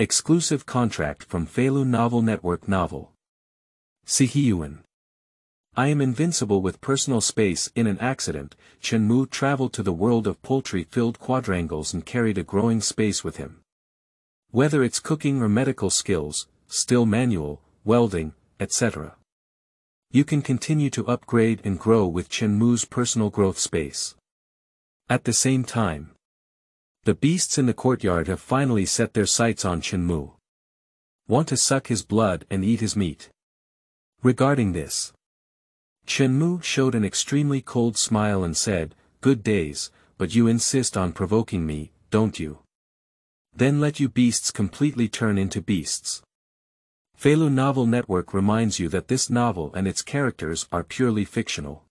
Exclusive contract from Feilu Novel Network Novel. Siheyuan. I am invincible with personal space. In an accident, Chen Mu traveled to the world of poultry-filled quadrangles and carried a growing space with him. Whether it's cooking or medical skills, still manual, welding, etc. You can continue to upgrade and grow with Chen Mu's personal growth space. At the same time, the beasts in the courtyard have finally set their sights on Chen Mu. Want to suck his blood and eat his meat. Regarding this, Chen Mu showed an extremely cold smile and said, "Good days, but you insist on provoking me, don't you? Then let you beasts completely turn into beasts." Feilu Novel Network reminds you that this novel and its characters are purely fictional.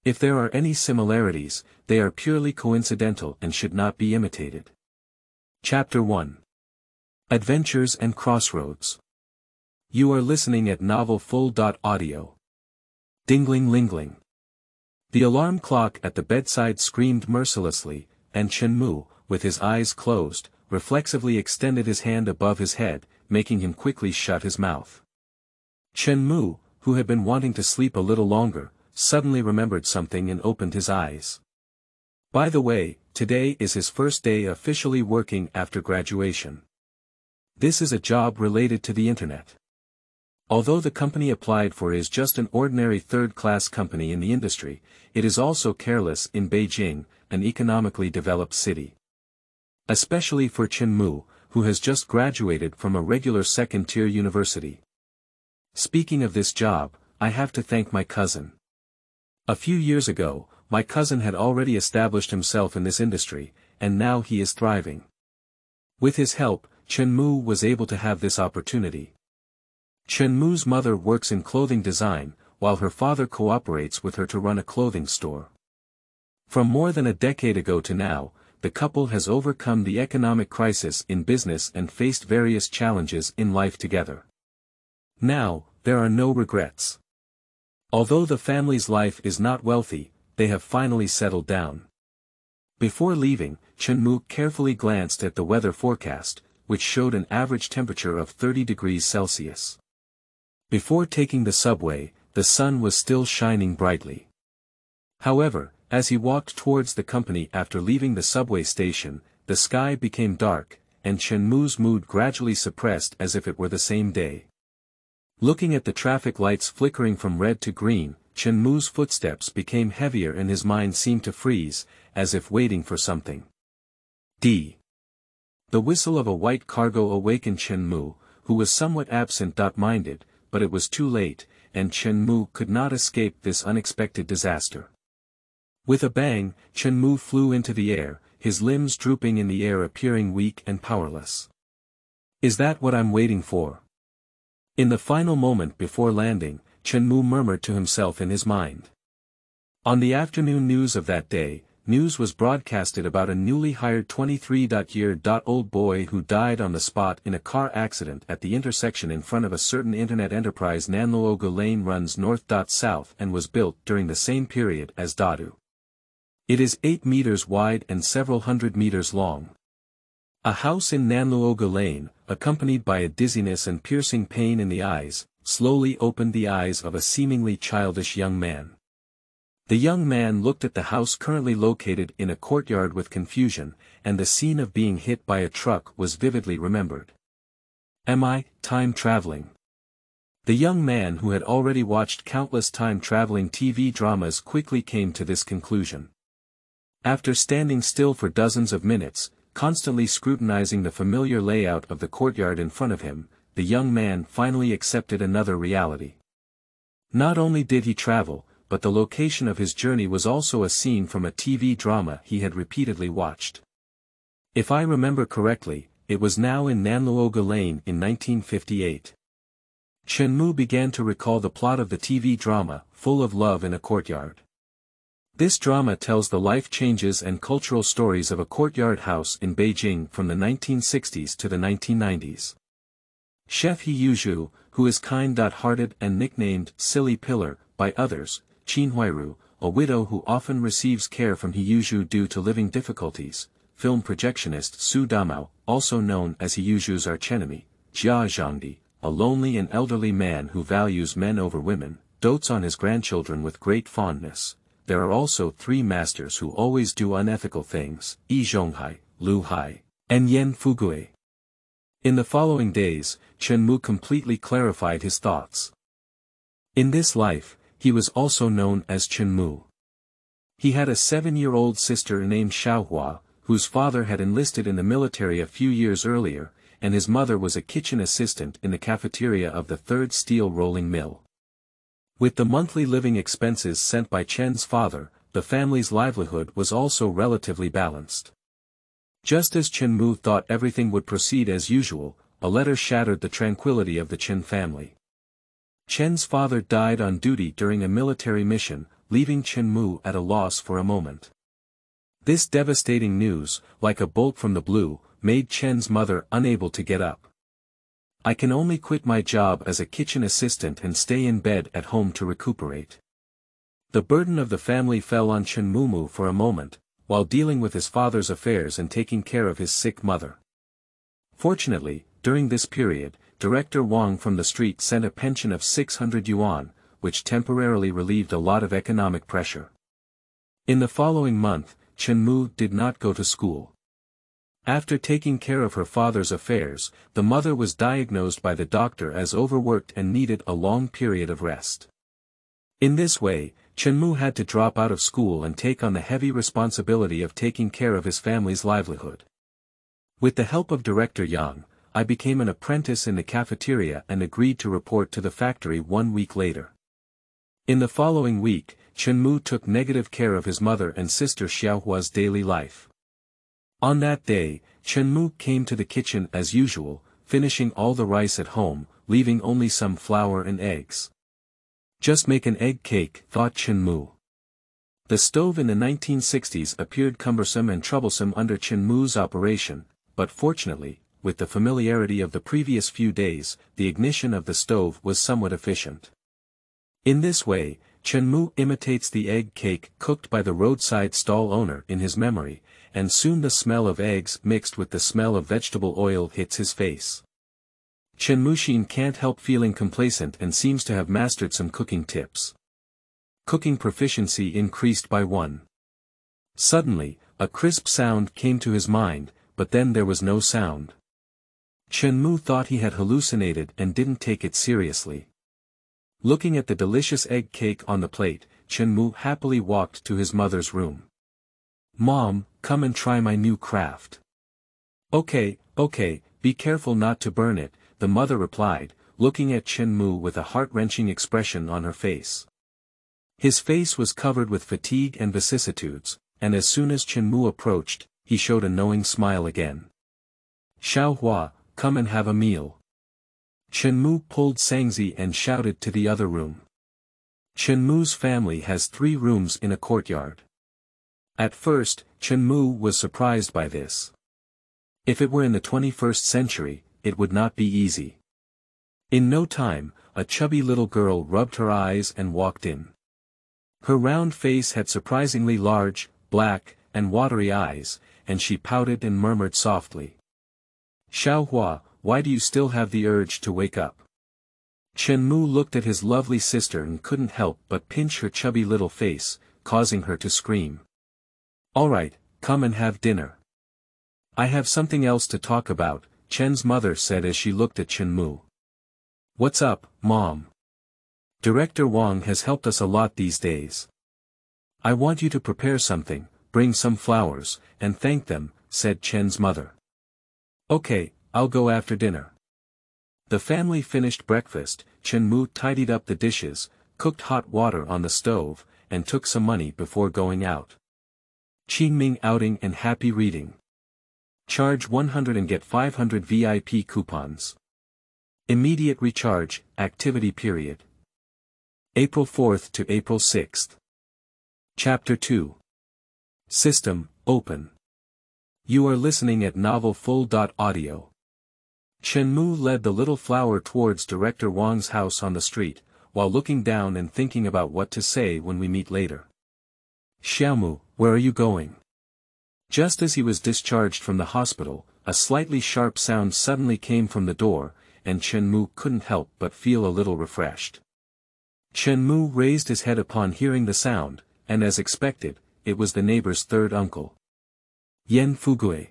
If there are any similarities, they are purely coincidental and should not be imitated. Chapter 1. Adventures and Crossroads. You are listening at novelfull.audio. Dingling-lingling. The alarm clock at the bedside screamed mercilessly, and Chen Mu, with his eyes closed, reflexively extended his hand above his head, making him quickly shut his mouth. Chen Mu, who had been wanting to sleep a little longer, suddenly remembered something and opened his eyes. By the way, today is his first day officially working after graduation. This is a job related to the internet. Although the company applied for is just an ordinary third-class company in the industry, it is also careless in Beijing, an economically developed city. Especially for Chen Mu, who has just graduated from a regular second-tier university. Speaking of this job, I have to thank my cousin. A few years ago, my cousin had already established himself in this industry, and now he is thriving. With his help, Chen Mu was able to have this opportunity. Chen Mu's mother works in clothing design, while her father cooperates with her to run a clothing store. From more than a decade ago to now, the couple has overcome the economic crisis in business and faced various challenges in life together. Now, there are no regrets. Although the family's life is not wealthy, they have finally settled down. Before leaving, Chen Mu carefully glanced at the weather forecast, which showed an average temperature of 30 degrees Celsius. Before taking the subway, the sun was still shining brightly. However, as he walked towards the company after leaving the subway station, the sky became dark, and Chen Mu's mood gradually suppressed as if it were the same day. Looking at the traffic lights flickering from red to green, Chen Mu's footsteps became heavier and his mind seemed to freeze, as if waiting for something. The whistle of a white cargo awakened Chen Mu, who was somewhat absent-minded, but it was too late, and Chen Mu could not escape this unexpected disaster. With a bang, Chen Mu flew into the air, his limbs drooping in the air appearing weak and powerless. "Is that what I'm waiting for?" In the final moment before landing, Chen Mu murmured to himself in his mind. On the afternoon news of that day, news was broadcasted about a newly hired 23-year-old boy who died on the spot in a car accident at the intersection in front of a certain internet enterprise. Nanluogu Lane runs north-south and was built during the same period as Dadu. It is 8 meters wide and several hundred meters long. A house in Nanluogu Lane, accompanied by a dizziness and piercing pain in the eyes, slowly opened the eyes of a seemingly childish young man. The young man looked at the house currently located in a courtyard with confusion, and the scene of being hit by a truck was vividly remembered. Am I time traveling? The young man who had already watched countless time-traveling TV dramas quickly came to this conclusion. After standing still for dozens of minutes, constantly scrutinizing the familiar layout of the courtyard in front of him, the young man finally accepted another reality. Not only did he travel, but the location of his journey was also a scene from a TV drama he had repeatedly watched. If I remember correctly, it was now in Nanluogu Lane in 1958. Chen Mu began to recall the plot of the TV drama, Full of Love in a Courtyard. This drama tells the life changes and cultural stories of a courtyard house in Beijing from the 1960s to the 1990s. Chef Heyuzhu, who is kind-hearted and nicknamed Silly Pillar by others, Qinhuairu, a widow who often receives care from Heyuzhu due to living difficulties, film projectionist Su Damao, also known as Heyu's archenemy, Jia Zhangdi, a lonely and elderly man who values men over women, dotes on his grandchildren with great fondness. There are also 3 masters who always do unethical things, Yi Zhonghai, Lu Hai, and Yan Fugui. In the following days, Chen Mu completely clarified his thoughts. In this life, he was also known as Chen Mu. He had a 7-year-old sister named Xiaohua, whose father had enlisted in the military a few years earlier, and his mother was a kitchen assistant in the cafeteria of the 3rd steel rolling mill. With the monthly living expenses sent by Chen's father, the family's livelihood was also relatively balanced. Just as Chen Mu thought everything would proceed as usual, a letter shattered the tranquility of the Chen family. Chen's father died on duty during a military mission, leaving Chen Mu at a loss for a moment. This devastating news, like a bolt from the blue, made Chen's mother unable to get up. "I can only quit my job as a kitchen assistant and stay in bed at home to recuperate." The burden of the family fell on Chen Mu for a moment, while dealing with his father's affairs and taking care of his sick mother. Fortunately, during this period, Director Wang from the street sent a pension of 600 yuan, which temporarily relieved a lot of economic pressure. In the following month, Chen Mu did not go to school. After taking care of her father's affairs, the mother was diagnosed by the doctor as overworked and needed a long period of rest. In this way, Chen Mu had to drop out of school and take on the heavy responsibility of taking care of his family's livelihood. With the help of Director Yang, I became an apprentice in the cafeteria and agreed to report to the factory 1 week later. In the following week, Chen Mu took negative care of his mother and sister Xiaohua's daily life. On that day, Chen Mu came to the kitchen as usual, finishing all the rice at home, leaving only some flour and eggs. "Just make an egg cake," thought Chen Mu. The stove in the 1960s appeared cumbersome and troublesome under Chen Mu's operation, but fortunately, with the familiarity of the previous few days, the ignition of the stove was somewhat efficient. In this way, Chen Mu imitates the egg cake cooked by the roadside stall owner in his memory, and soon the smell of eggs mixed with the smell of vegetable oil hits his face. Chen Mu can't help feeling complacent and seems to have mastered some cooking tips. Cooking proficiency increased by 1. Suddenly, a crisp sound came to his mind, but then there was no sound. Chen Mu thought he had hallucinated and didn't take it seriously. Looking at the delicious egg cake on the plate, Chen Mu happily walked to his mother's room. "Mom, come and try my new craft." Okay, be careful not to burn it," the mother replied, looking at Chen Mu with a heart-wrenching expression on her face. His face was covered with fatigue and vicissitudes, and as soon as Chen Mu approached, he showed a knowing smile again. "Xiaohua, come and have a meal." Chen Mu pulled Sangzi and shouted to the other room. Chen Mu's family has 3 rooms in a courtyard. At first, Chen Mu was surprised by this. If it were in the 21st century, it would not be easy. In no time, a chubby little girl rubbed her eyes and walked in. Her round face had surprisingly large, black, and watery eyes, and she pouted and murmured softly. "Xiaohua, why do you still have the urge to wake up?" Chen Mu looked at his lovely sister and couldn't help but pinch her chubby little face, causing her to scream. "All right, come and have dinner." "I have something else to talk about," Chen's mother said as she looked at Chen Mu. "What's up, Mom?" "Director Wang has helped us a lot these days. I want you to prepare something, bring some flowers, and thank them," said Chen's mother. "Okay, I'll go after dinner." The family finished breakfast. Chen Mu tidied up the dishes, cooked hot water on the stove, and took some money before going out. Qingming outing and happy reading. Charge 100 and get 500 VIP coupons. Immediate recharge, activity period. April 4th to April 6th. Chapter 2. System, open. You are listening at novelfull.audio. Chen Mu led the little flower towards Director Wang's house on the street, while looking down and thinking about what to say when we meet later. "Xiaomu, where are you going?" Just as he was discharged from the hospital, a slightly sharp sound suddenly came from the door, and Chen Mu couldn't help but feel a little refreshed. Chen Mu raised his head upon hearing the sound, and as expected, it was the neighbor's third uncle. Yen Fugue.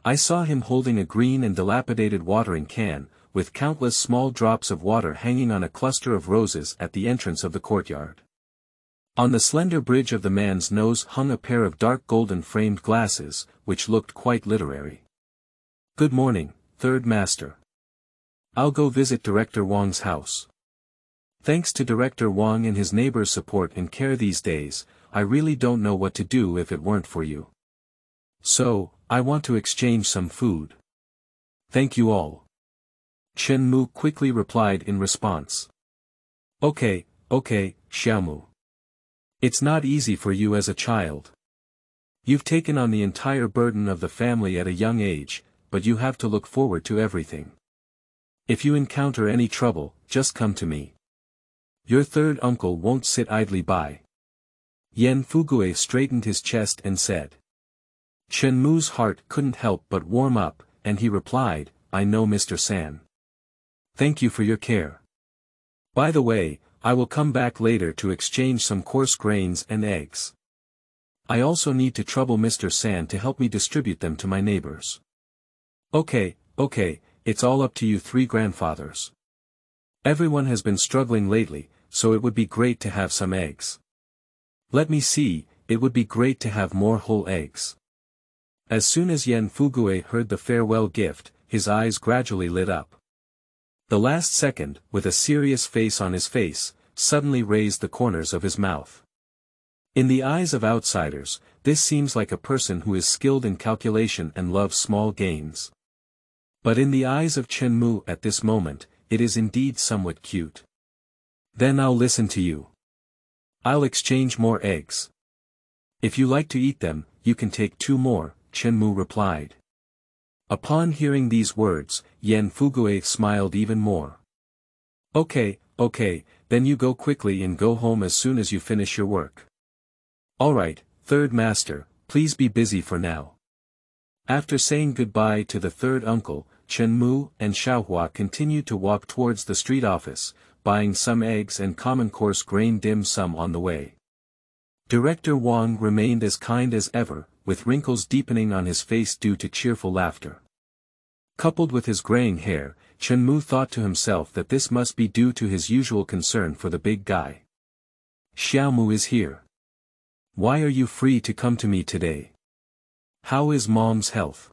I saw him holding a green and dilapidated watering can, with countless small drops of water hanging on a cluster of roses at the entrance of the courtyard. On the slender bridge of the man's nose hung a pair of dark golden framed glasses, which looked quite literary. Good morning, third master. I'll go visit Director Wang's house. Thanks to Director Wang and his neighbor's support and care these days, I really don't know what to do if it weren't for you. So, I want to exchange some food. Thank you all. Chen Mu quickly replied in response. Okay, Xiao Mu. It's not easy for you as a child. You've taken on the entire burden of the family at a young age, but you have to look forward to everything. If you encounter any trouble, just come to me. Your third uncle won't sit idly by. Yen Fugue straightened his chest and said. Chen Mu's heart couldn't help but warm up, and he replied, I know Mr. San. Thank you for your care. By the way, I will come back later to exchange some coarse grains and eggs. I also need to trouble Mr. San to help me distribute them to my neighbors. Okay, it's all up to you three grandfathers. Everyone has been struggling lately, so it would be great to have some eggs. Let me see, it would be great to have more whole eggs. As soon as Yen Fugue heard the farewell gift, his eyes gradually lit up. The last second, with a serious face on his face, suddenly raised the corners of his mouth. In the eyes of outsiders, this seems like a person who is skilled in calculation and loves small gains. But in the eyes of Chen Mu at this moment, it is indeed somewhat cute. Then I'll listen to you. I'll exchange more eggs. If you like to eat them, you can take 2 more, Chen Mu replied. Upon hearing these words, Yen Fugue smiled even more. Okay, then you go quickly and go home as soon as you finish your work. Alright, third master, please be busy for now. After saying goodbye to the third uncle, Chen Mu and Xiaohua continued to walk towards the street office, buying some eggs and common coarse grain dim sum on the way. Director Wang remained as kind as ever, with wrinkles deepening on his face due to cheerful laughter. Coupled with his graying hair, Chen Mu thought to himself that this must be due to his usual concern for the big guy. Xiao Mu is here. Why are you free to come to me today? How is mom's health?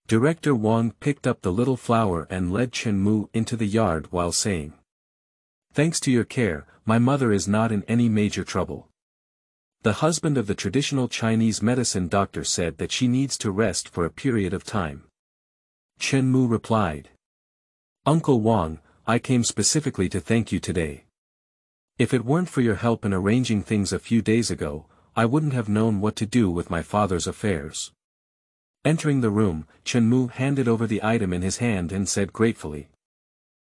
Director Wang picked up the little flower and led Chen Mu into the yard while saying. Thanks to your care, my mother is not in any major trouble. The husband of the traditional Chinese medicine doctor said that she needs to rest for a period of time. Chen Mu replied. Uncle Wang, I came specifically to thank you today. If it weren't for your help in arranging things a few days ago, I wouldn't have known what to do with my father's affairs. Entering the room, Chen Mu handed over the item in his hand and said gratefully.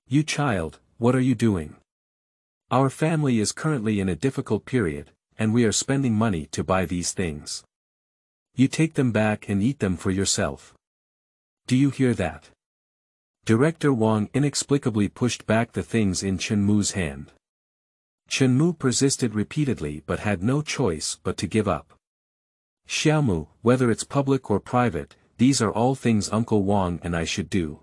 You child, what are you doing? Our family is currently in a difficult period, and we are spending money to buy these things. You take them back and eat them for yourself. Do you hear that? Director Wang inexplicably pushed back the things in Chen Mu's hand. Chen Mu persisted repeatedly but had no choice but to give up. Xiao Mu, whether it's public or private, these are all things Uncle Wang and I should do.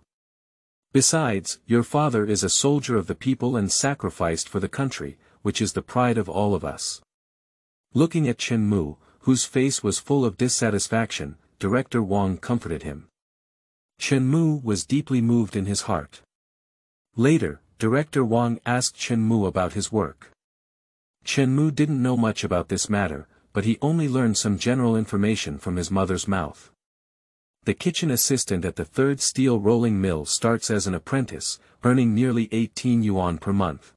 Besides, your father is a soldier of the people and sacrificed for the country, which is the pride of all of us. Looking at Chen Mu, whose face was full of dissatisfaction, Director Wang comforted him. Chen Mu was deeply moved in his heart. Later, Director Wang asked Chen Mu about his work. Chen Mu didn't know much about this matter, but he only learned some general information from his mother's mouth. The kitchen assistant at the third steel rolling mill starts as an apprentice, earning nearly 18 yuan per month.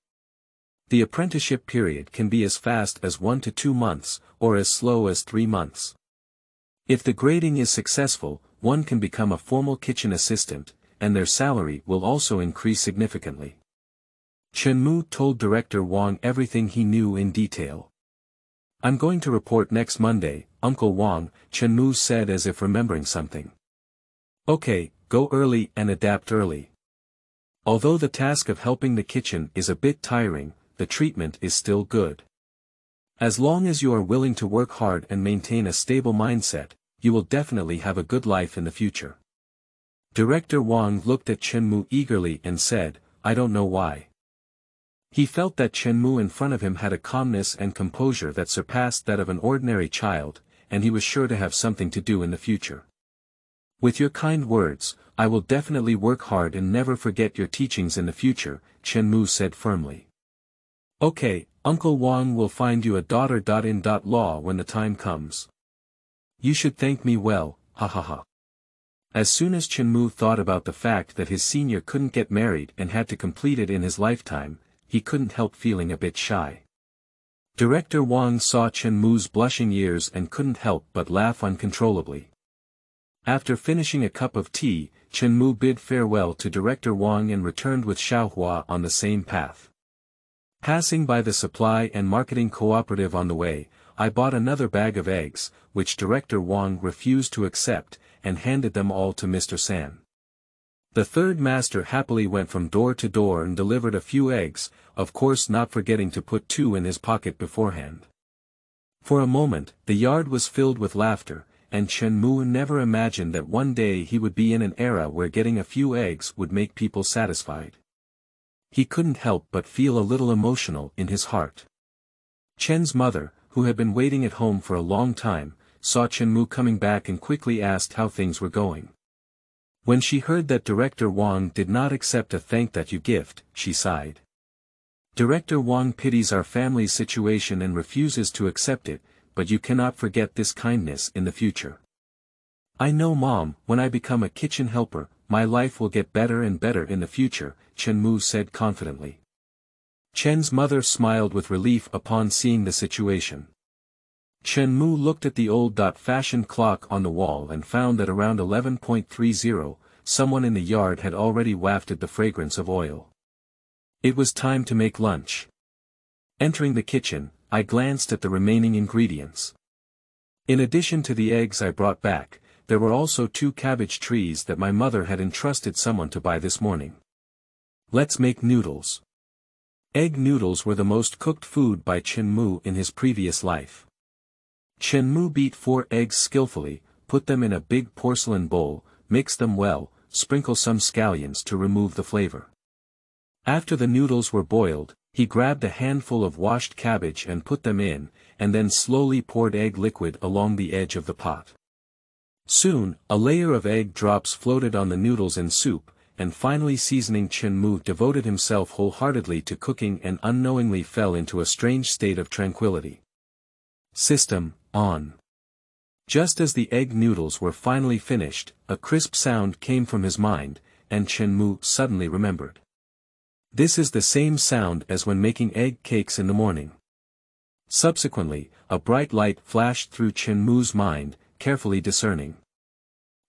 The apprenticeship period can be as fast as 1 to 2 months, or as slow as 3 months. If the grading is successful, one can become a formal kitchen assistant, and their salary will also increase significantly. Chen Mu told Director Wang everything he knew in detail. I'm going to report next Monday, Uncle Wang, Chen Mu said as if remembering something. Okay, go early and adapt early. Although the task of helping the kitchen is a bit tiring, the treatment is still good. As long as you are willing to work hard and maintain a stable mindset, you will definitely have a good life in the future. Director Wang looked at Chen Mu eagerly and said, I don't know why. He felt that Chen Mu in front of him had a calmness and composure that surpassed that of an ordinary child, and he was sure to have something to do in the future. With your kind words, I will definitely work hard and never forget your teachings in the future, Chen Mu said firmly. Okay, Uncle Wang will find you a daughter.in.law when the time comes. You should thank me well, ha ha ha. As soon as Chen Mu thought about the fact that his senior couldn't get married and had to complete it in his lifetime, he couldn't help feeling a bit shy. Director Wang saw Chen Mu's blushing ears and couldn't help but laugh uncontrollably. After finishing a cup of tea, Chen Mu bid farewell to Director Wang and returned with Xiaohua on the same path. Passing by the supply and marketing cooperative on the way, I bought another bag of eggs, which Director Wang refused to accept, and handed them all to Mr. San. The third master happily went from door to door and delivered a few eggs, of course not forgetting to put 2 in his pocket beforehand. For a moment, the yard was filled with laughter, and Chen Mu never imagined that one day he would be in an era where getting a few eggs would make people satisfied. He couldn't help but feel a little emotional in his heart. Chen's mother, who had been waiting at home for a long time, saw Chen Mu coming back and quickly asked how things were going. When she heard that Director Wang did not accept a thank-you gift, she sighed. Director Wang pities our family's situation and refuses to accept it, but you cannot forget this kindness in the future. I know Mom, when I become a kitchen helper, my life will get better and better in the future, Chen Mu said confidently. Chen's mother smiled with relief upon seeing the situation. Chen Mu looked at the old-fashioned clock on the wall and found that around 11:30, someone in the yard had already wafted the fragrance of oil. It was time to make lunch. Entering the kitchen, I glanced at the remaining ingredients. In addition to the eggs I brought back, there were also 2 cabbage trees that my mother had entrusted someone to buy this morning. Let's make noodles. Egg noodles were the most cooked food by Chen Mu in his previous life. Chen Mu beat 4 eggs skillfully, put them in a big porcelain bowl, mix them well, sprinkle some scallions to remove the flavor. After the noodles were boiled, he grabbed a handful of washed cabbage and put them in, and then slowly poured egg liquid along the edge of the pot. Soon, a layer of egg drops floated on the noodles and soup, and finally seasoning Chen Mu devoted himself wholeheartedly to cooking and unknowingly fell into a strange state of tranquility. System on. Just as the egg noodles were finally finished, a crisp sound came from his mind, and Chen Mu suddenly remembered. This is the same sound as when making egg cakes in the morning. Subsequently, a bright light flashed through Chen Mu's mind, carefully discerning.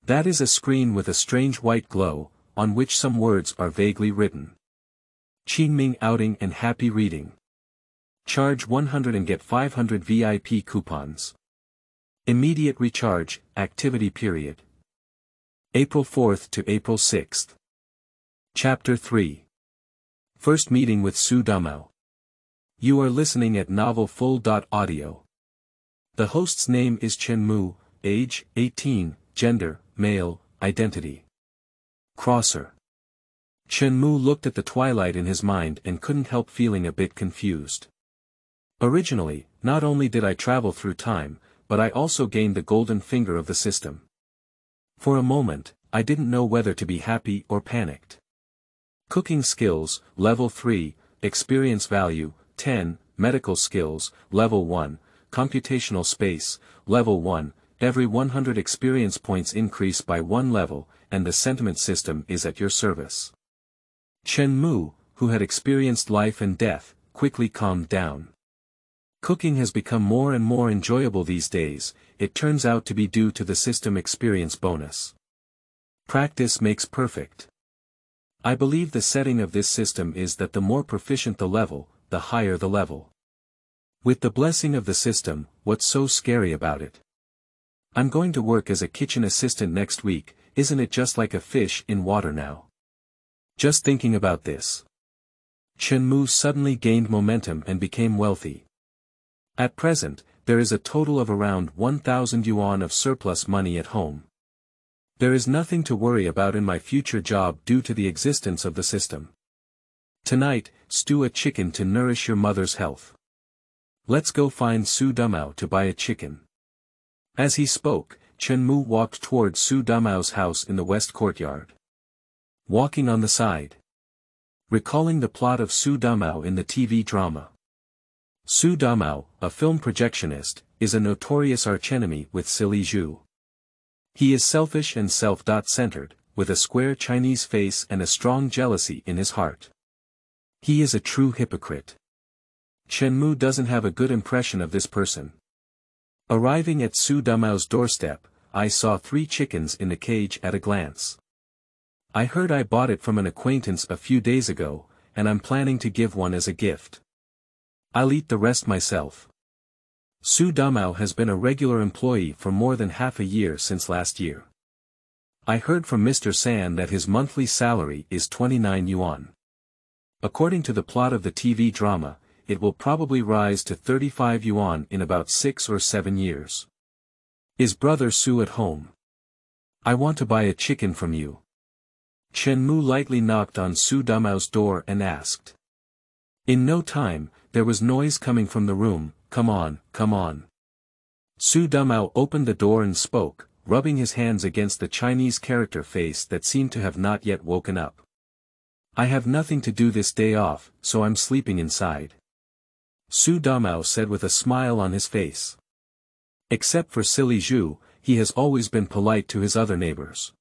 That is a screen with a strange white glow, on which some words are vaguely written. Qingming outing and happy reading. Charge 100 and get 500 VIP coupons. Immediate recharge, activity period. April 4th to April 6th. Chapter 3. First meeting with Su Damao. You are listening at Novel Full.audio. The host's name is Chen Mu, age, 18, gender, male, identity. Crosser. Chen Mu looked at the twilight in his mind and couldn't help feeling a bit confused. Originally, not only did I travel through time, but I also gained the golden finger of the system. For a moment, I didn't know whether to be happy or panicked. Cooking skills, level 3, experience value, 10, medical skills, level 1, computational space, level 1, every 100 experience points increase by 1 level, and the sentiment system is at your service. Chen Mu, who had experienced life and death, quickly calmed down. Cooking has become more and more enjoyable these days, it turns out to be due to the system experience bonus. Practice makes perfect. I believe the setting of this system is that the more proficient the level, the higher the level. With the blessing of the system, what's so scary about it? I'm going to work as a kitchen assistant next week, isn't it just like a fish in water now? Just thinking about this. Chen Mu suddenly gained momentum and became wealthy. At present, there is a total of around 1,000 yuan of surplus money at home. There is nothing to worry about in my future job due to the existence of the system. Tonight, stew a chicken to nourish your mother's health. Let's go find Su Damao to buy a chicken. As he spoke, Chen Mu walked towards Su Damao's house in the west courtyard. Walking on the side. Recalling the plot of Su Damao in the TV drama. Su Damao, a film projectionist, is a notorious archenemy with Siheyuan. He is selfish and self-centered, with a square Chinese face and a strong jealousy in his heart. He is a true hypocrite. Chen Mu doesn't have a good impression of this person. Arriving at Su Damao's doorstep, I saw 3 chickens in the cage at a glance. I heard I bought it from an acquaintance a few days ago, and I'm planning to give one as a gift. I'll eat the rest myself. Su Damao has been a regular employee for more than half a year since last year. I heard from Mr. San that his monthly salary is 29 yuan. According to the plot of the TV drama, it will probably rise to 35 yuan in about 6 or 7 years. Is brother Su at home? I want to buy a chicken from you. Chen Mu lightly knocked on Su Damao's door and asked. In no time, there was noise coming from the room, come on, come on. Su Damao opened the door and spoke, rubbing his hands against the Chinese character face that seemed to have not yet woken up. I have nothing to do this day off, so I'm sleeping inside. Su Damao said with a smile on his face. Except for Siheyuan, he has always been polite to his other neighbors.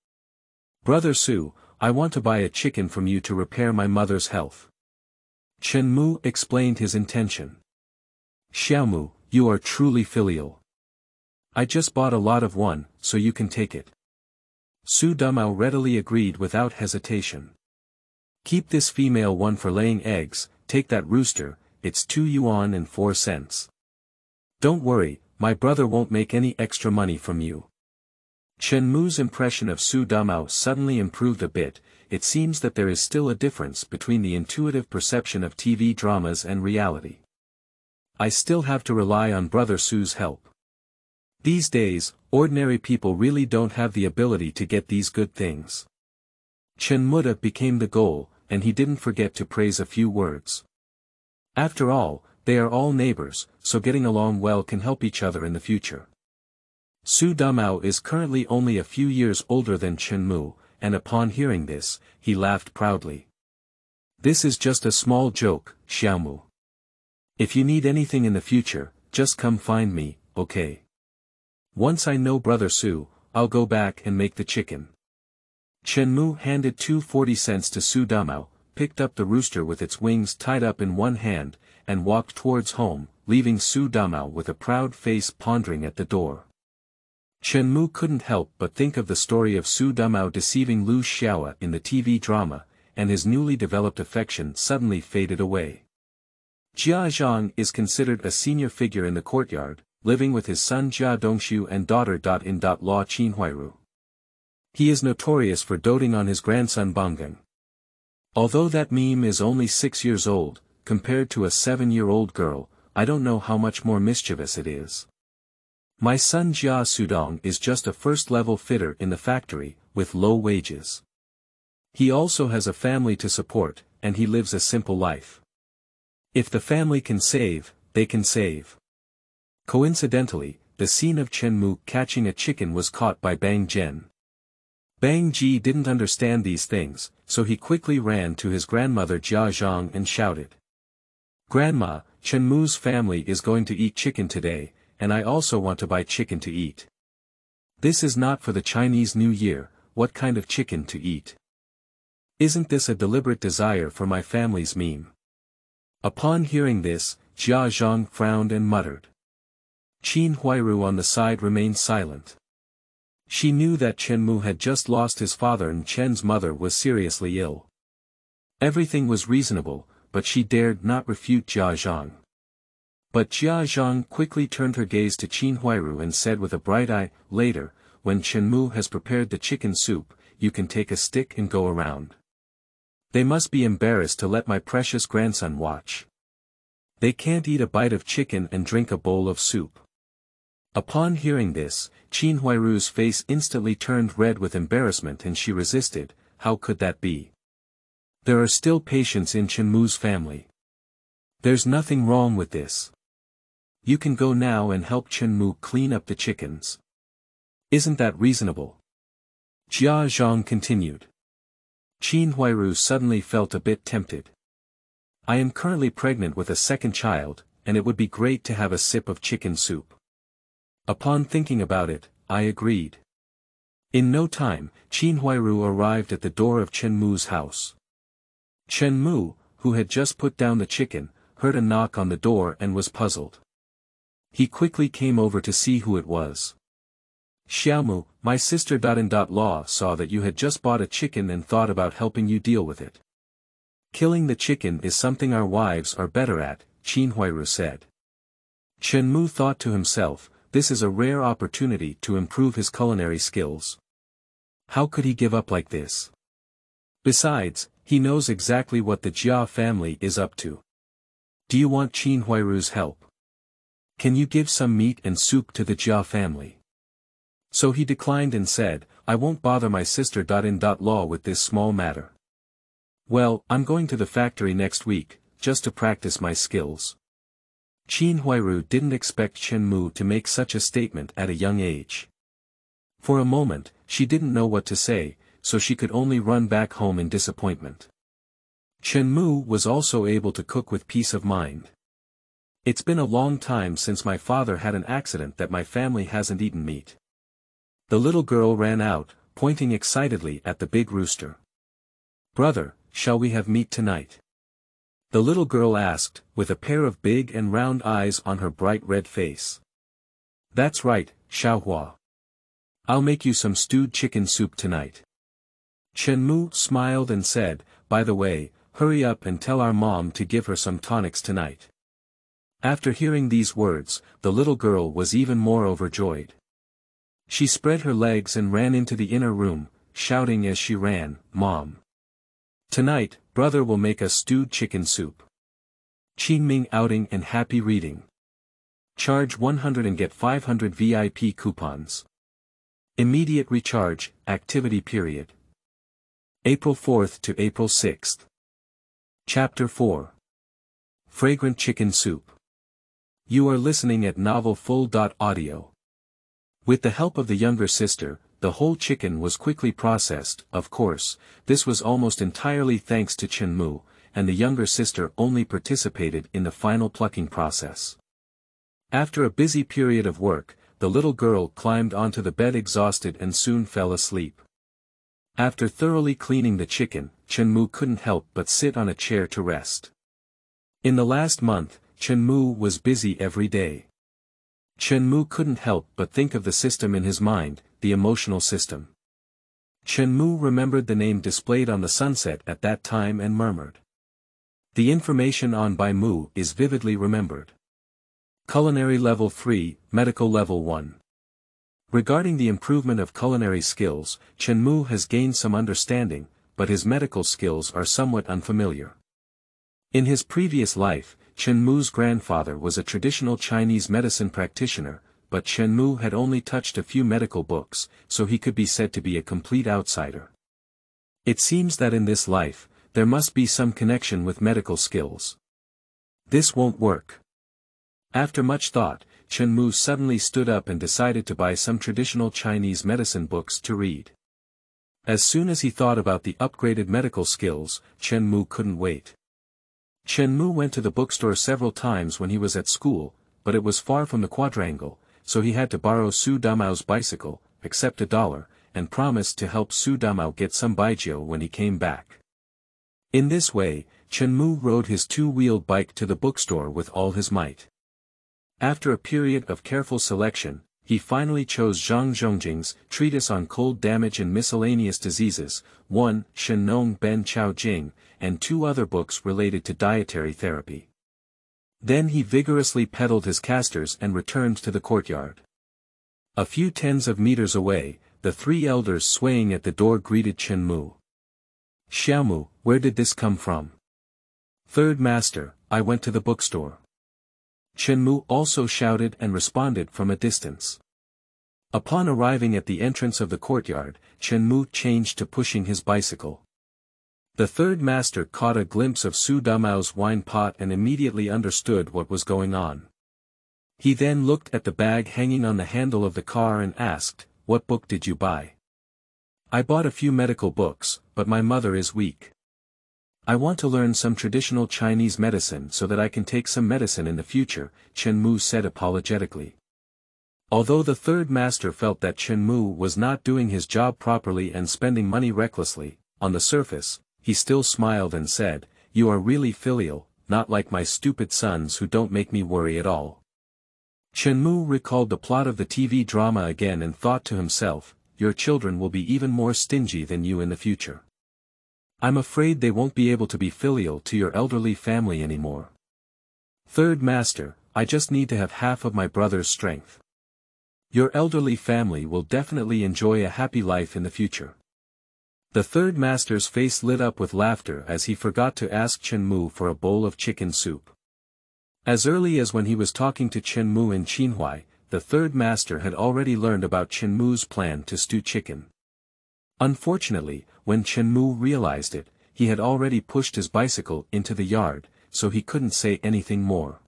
Brother Su, I want to buy a chicken from you to repair my mother's health. Chen Mu explained his intention. Xiaomu, you are truly filial. I just bought a lot of one, so you can take it. Su Damao readily agreed without hesitation. Keep this female one for laying eggs, take that rooster, it's 2 yuan and 4 cents. Don't worry, my brother won't make any extra money from you. Chen Mu's impression of Su Damao suddenly improved a bit. It seems that there is still a difference between the intuitive perception of TV dramas and reality. I still have to rely on brother Su's help. These days, ordinary people really don't have the ability to get these good things. Chen Mu became the goal, and he didn't forget to praise a few words. After all, they are all neighbors, so getting along well can help each other in the future. Su Damao is currently only a few years older than Chen Mu, and upon hearing this, he laughed proudly. This is just a small joke, Xiaomu. If you need anything in the future, just come find me, okay? Once I know brother Su, I'll go back and make the chicken. Chen Mu handed 2 40 to Su Damao, picked up the rooster with its wings tied up in one hand, and walked towards home, leaving Su Damao with a proud face pondering at the door. Chen Mu couldn't help but think of the story of Su Damao deceiving Lu Xiaoa in the TV drama, and his newly developed affection suddenly faded away. Jia Zhang is considered a senior figure in the courtyard, living with his son Jia Dongshu and daughter.in-law Qin Huairu. He is notorious for doting on his grandson Bangeng. Although that meme is only 6 years old, compared to a 7-year-old girl, I don't know how much more mischievous it is. My son Jia Sudong is just a first-level fitter in the factory, with low wages. He also has a family to support, and he lives a simple life. If the family can save, they can save. Coincidentally, the scene of Chen Mu catching a chicken was caught by Bang Zhen. Bang Ji didn't understand these things, so he quickly ran to his grandmother Jia Zhang and shouted. Grandma, Chen Mu's family is going to eat chicken today, and I also want to buy chicken to eat. This is not for the Chinese New Year, what kind of chicken to eat? Isn't this a deliberate desire for my family's meme? Upon hearing this, Jia Zhang frowned and muttered. Qin Huairu on the side remained silent. She knew that Chen Mu had just lost his father and Chen's mother was seriously ill. Everything was reasonable, but she dared not refute Jia Zhang. But Jia Zhang quickly turned her gaze to Qin Huairu and said with a bright eye, "Later, when Chen Mu has prepared the chicken soup, you can take a stick and go around. They must be embarrassed to let my precious grandson watch. They can't eat a bite of chicken and drink a bowl of soup." Upon hearing this, Qin Huairu's face instantly turned red with embarrassment and she resisted. How could that be? There are still patients in Chen Mu's family. There's nothing wrong with this. You can go now and help Chen Mu clean up the chickens. Isn't that reasonable? Jia Zhang continued. Qin Huairu suddenly felt a bit tempted. I am currently pregnant with a second child, and it would be great to have a sip of chicken soup. Upon thinking about it, I agreed. In no time, Qin Huairu arrived at the door of Chen Mu's house. Chen Mu, who had just put down the chicken, heard a knock on the door and was puzzled. He quickly came over to see who it was. Xiaomu, my sister .in.law saw that you had just bought a chicken and thought about helping you deal with it. Killing the chicken is something our wives are better at, Qin Huairu said. Chen Mu thought to himself, this is a rare opportunity to improve his culinary skills. How could he give up like this? Besides, he knows exactly what the Jia family is up to. Do you want Qin Huairu's help? Can you give some meat and soup to the Jia family? So he declined and said, I won't bother my sister .in.law with this small matter. Well, I'm going to the factory next week, just to practice my skills. Qin Huairu didn't expect Chen Mu to make such a statement at a young age. For a moment, she didn't know what to say, so she could only run back home in disappointment. Chen Mu was also able to cook with peace of mind. It's been a long time since my father had an accident that my family hasn't eaten meat. The little girl ran out, pointing excitedly at the big rooster. Brother, shall we have meat tonight? The little girl asked, with a pair of big and round eyes on her bright red face. That's right, Xiaohua. I'll make you some stewed chicken soup tonight. Chen Mu smiled and said, by the way, hurry up and tell our mom to give her some tonics tonight. After hearing these words, the little girl was even more overjoyed. She spread her legs and ran into the inner room, shouting as she ran, Mom. Tonight, brother will make us stewed chicken soup. Qingming outing and happy reading. Charge 100 and get 500 VIP coupons. Immediate recharge, activity period. April 4th to April 6th. Chapter 4. Fragrant Chicken Soup. You are listening at novelfull.audio. With the help of the younger sister, the whole chicken was quickly processed. Of course, this was almost entirely thanks to Chen Mu, and the younger sister only participated in the final plucking process. After a busy period of work, the little girl climbed onto the bed exhausted and soon fell asleep. After thoroughly cleaning the chicken, Chen Mu couldn't help but sit on a chair to rest. In the last month, Chen Mu was busy every day. Chen Mu couldn't help but think of the system in his mind, the emotional system. Chen Mu remembered the name displayed on the sunset at that time and murmured. The information on by Mu is vividly remembered. Culinary Level 3, Medical Level 1. Regarding the improvement of culinary skills, Chen Mu has gained some understanding, but his medical skills are somewhat unfamiliar. In his previous life, Chen Mu's grandfather was a traditional Chinese medicine practitioner, but Chen Mu had only touched a few medical books, so he could be said to be a complete outsider. It seems that in this life, there must be some connection with medical skills. This won't work. After much thought, Chen Mu suddenly stood up and decided to buy some traditional Chinese medicine books to read. As soon as he thought about the upgraded medical skills, Chen Mu couldn't wait. Chen Mu went to the bookstore several times when he was at school, but it was far from the quadrangle, so he had to borrow Su Damao's bicycle, accept $1, and promised to help Su Damao get some baijiu when he came back. In this way, Chen Mu rode his two-wheeled bike to the bookstore with all his might. After a period of careful selection, he finally chose Zhang Zhongjing's Treatise on Cold Damage and Miscellaneous Diseases, 1 Shenong Ben Chao Jing, and 2 other books related to dietary therapy. Then he vigorously pedaled his casters and returned to the courtyard. A few tens of meters away, the three elders swaying at the door greeted Chen Mu. "Xiaomu, where did this come from?" "Third master, I went to the bookstore." Chen Mu also shouted and responded from a distance. Upon arriving at the entrance of the courtyard, Chen Mu changed to pushing his bicycle. The third master caught a glimpse of Su Damao's wine pot and immediately understood what was going on. He then looked at the bag hanging on the handle of the car and asked, "What book did you buy?" "I bought a few medical books, but my mother is weak. I want to learn some traditional Chinese medicine so that I can take some medicine in the future," Chen Mu said apologetically. Although the third master felt that Chen Mu was not doing his job properly and spending money recklessly, on the surface, he still smiled and said, "You are really filial, not like my stupid sons who don't make me worry at all." Chen Mu recalled the plot of the TV drama again and thought to himself, "Your children will be even more stingy than you in the future. I'm afraid they won't be able to be filial to your elderly family anymore. Third master, I just need to have half of my brother's strength. Your elderly family will definitely enjoy a happy life in the future." The third master's face lit up with laughter as he forgot to ask Chen Mu for a bowl of chicken soup. As early as when he was talking to Chen Mu in Qinhuai, the third master had already learned about Chen Mu's plan to stew chicken. Unfortunately, when Chen Mu realized it, he had already pushed his bicycle into the yard, so he couldn't say anything more.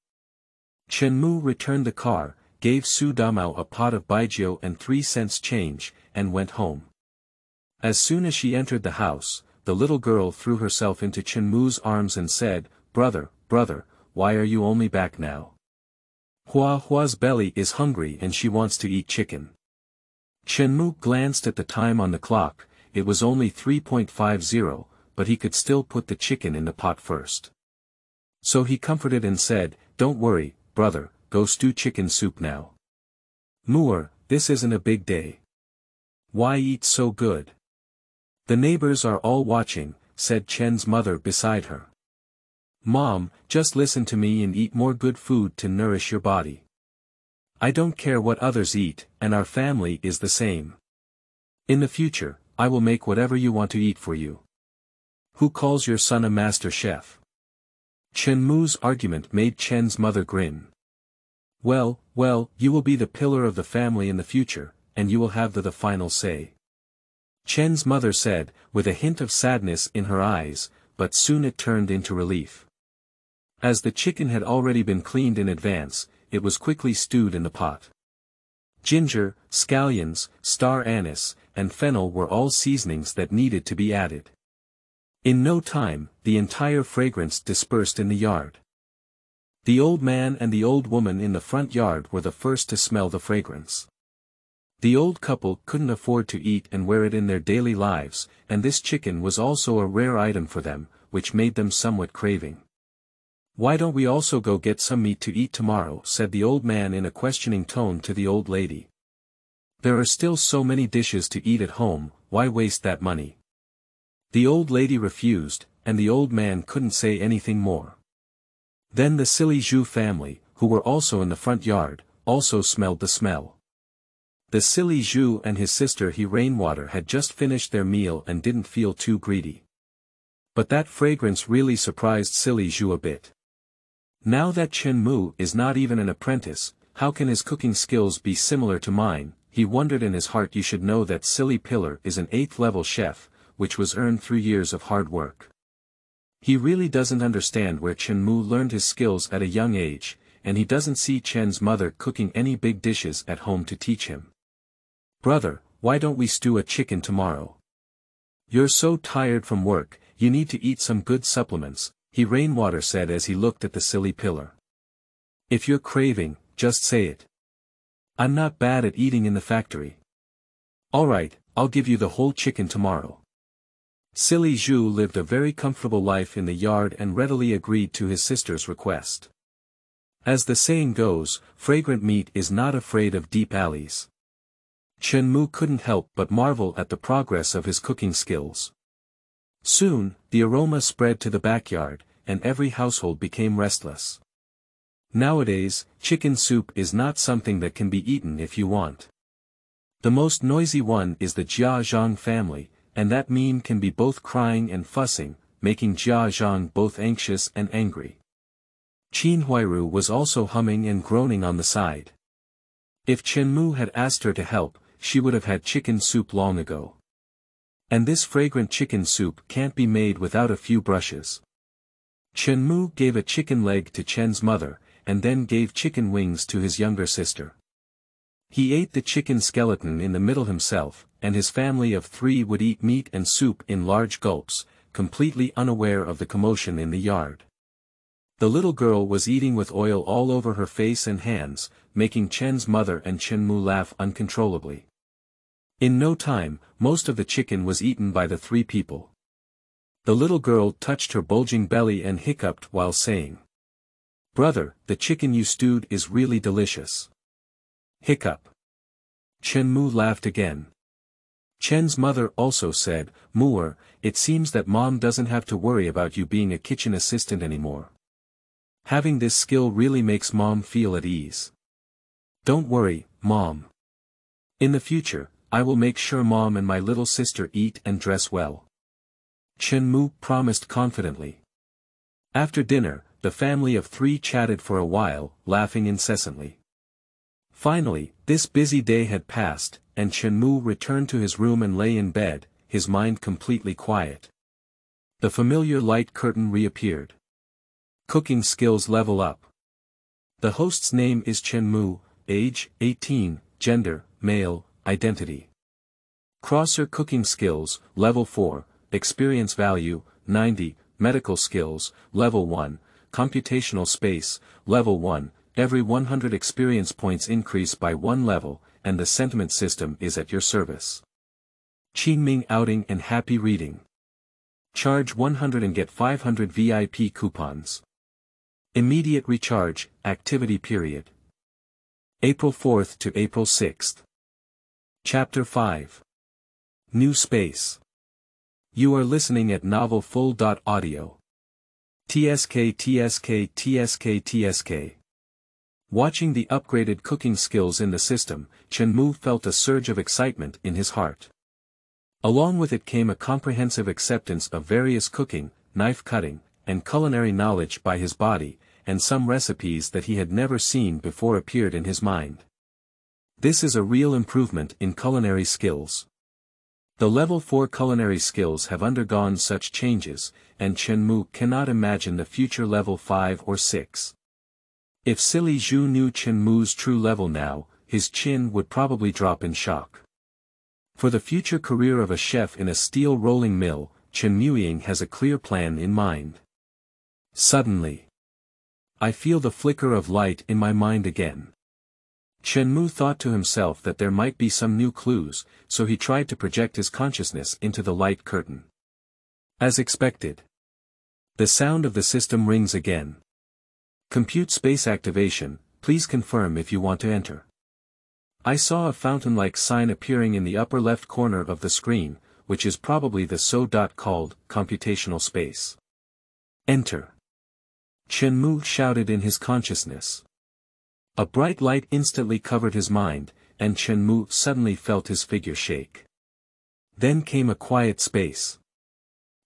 Chen Mu returned the car, gave Su Damao a pot of baijiu and 3 cents change, and went home. As soon as she entered the house, the little girl threw herself into Chen Mu's arms and said, "Brother, brother, why are you only back now? Hua Hua's belly is hungry and she wants to eat chicken." Chen Mu glanced at the time on the clock. It was only 3:50, but he could still put the chicken in the pot first. So he comforted and said, "Don't worry, brother, go stew chicken soup now. Mu'er, this isn't a big day. Why eat so good? The neighbors are all watching," said Chen's mother beside her. "Mom, just listen to me and eat more good food to nourish your body. I don't care what others eat, and our family is the same. In the future, I will make whatever you want to eat for you. Who calls your son a master chef?" Chen Mu's argument made Chen's mother grin. Well, you will be the pillar of the family in the future, and you will have the final say," Chen's mother said, with a hint of sadness in her eyes, but soon it turned into relief. As the chicken had already been cleaned in advance, it was quickly stewed in the pot. Ginger, scallions, star anise, and fennel were all seasonings that needed to be added. In no time, the entire fragrance dispersed in the yard. The old man and the old woman in the front yard were the first to smell the fragrance. The old couple couldn't afford to eat and wear it in their daily lives, and this chicken was also a rare item for them, which made them somewhat craving. "Why don't we also go get some meat to eat tomorrow?" said the old man in a questioning tone to the old lady. "There are still so many dishes to eat at home, why waste that money?" The old lady refused, and the old man couldn't say anything more. Then the silly Zhu family, who were also in the front yard, also smelled the smell. The silly Zhu and his sister He Rainwater had just finished their meal and didn't feel too greedy. But that fragrance really surprised silly Zhu a bit. Now that Chen Mu is not even an apprentice, how can his cooking skills be similar to mine? He wondered in his heart. You should know that silly Pillar is an 8th level chef, which was earned through years of hard work. He really doesn't understand where Chen Mu learned his skills at a young age, and he doesn't see Chen's mother cooking any big dishes at home to teach him. "Brother, why don't we stew a chicken tomorrow? You're so tired from work, you need to eat some good supplements," He Rainwater said as he looked at the silly Pillar. "If you're craving, just say it. I'm not bad at eating in the factory." "Alright, I'll give you the whole chicken tomorrow." Silly Zhu lived a very comfortable life in the yard and readily agreed to his sister's request. As the saying goes, fragrant meat is not afraid of deep alleys. Chen Mu couldn't help but marvel at the progress of his cooking skills. Soon, the aroma spread to the backyard, and every household became restless. Nowadays, chicken soup is not something that can be eaten if you want. The most noisy one is the Jia Zhang family, and that meme can be both crying and fussing, making Jia Zhang both anxious and angry. Qin Huairu was also humming and groaning on the side. If Chen Mu had asked her to help, she would have had chicken soup long ago. And this fragrant chicken soup can't be made without a few brushes. Chen Mu gave a chicken leg to Chen's mother, and then gave chicken wings to his younger sister. He ate the chicken skeleton in the middle himself, and his family of 3 would eat meat and soup in large gulps, completely unaware of the commotion in the yard. The little girl was eating with oil all over her face and hands, making Chen's mother and Chen Mu laugh uncontrollably. In no time, most of the chicken was eaten by the 3 people. The little girl touched her bulging belly and hiccuped while saying, "Brother, the chicken you stewed is really delicious." Hiccup. Chen Mu laughed again. Chen's mother also said, "Muer, it seems that mom doesn't have to worry about you being a kitchen assistant anymore. Having this skill really makes mom feel at ease. Don't worry, mom. In the future, I will make sure mom and my little sister eat and dress well." Chen Mu promised confidently. After dinner, the family of 3 chatted for a while, laughing incessantly. Finally, this busy day had passed, and Chen Mu returned to his room and lay in bed, his mind completely quiet. The familiar light curtain reappeared. Cooking skills level up. The host's name is Chen Mu, age, 18, gender, male, identity. Crosser cooking skills, level 4, experience value, 90, medical skills, level 1, computational space, level 1, every 100 experience points increase by 1 level, and the sentiment system is at your service. Qingming outing and happy reading. Charge 100 and get 500 VIP coupons. Immediate recharge, activity period. April 4th to April 6th. Chapter 5. New Space. You are listening at novelfull.audio. TSK TSK TSK TSK. Watching the upgraded cooking skills in the system, Chen Mu felt a surge of excitement in his heart. Along with it came a comprehensive acceptance of various cooking, knife cutting, and culinary knowledge by his body, and some recipes that he had never seen before appeared in his mind. This is a real improvement in culinary skills. The level 4 culinary skills have undergone such changes, and Chen Mu cannot imagine the future level 5 or 6. If Silly Zhu knew Chen Mu's true level now, his chin would probably drop in shock. For the future career of a chef in a steel rolling mill, Chen Muying has a clear plan in mind. Suddenly, I feel the flicker of light in my mind again. Chen Mu thought to himself that there might be some new clues, so he tried to project his consciousness into the light curtain. As expected, the sound of the system rings again. Compute space activation, please confirm if you want to enter. I saw a fountain-like sign appearing in the upper left corner of the screen, which is probably the called computational space. Enter. Chen Mu shouted in his consciousness. A bright light instantly covered his mind, and Chen Mu suddenly felt his figure shake. Then came a quiet space.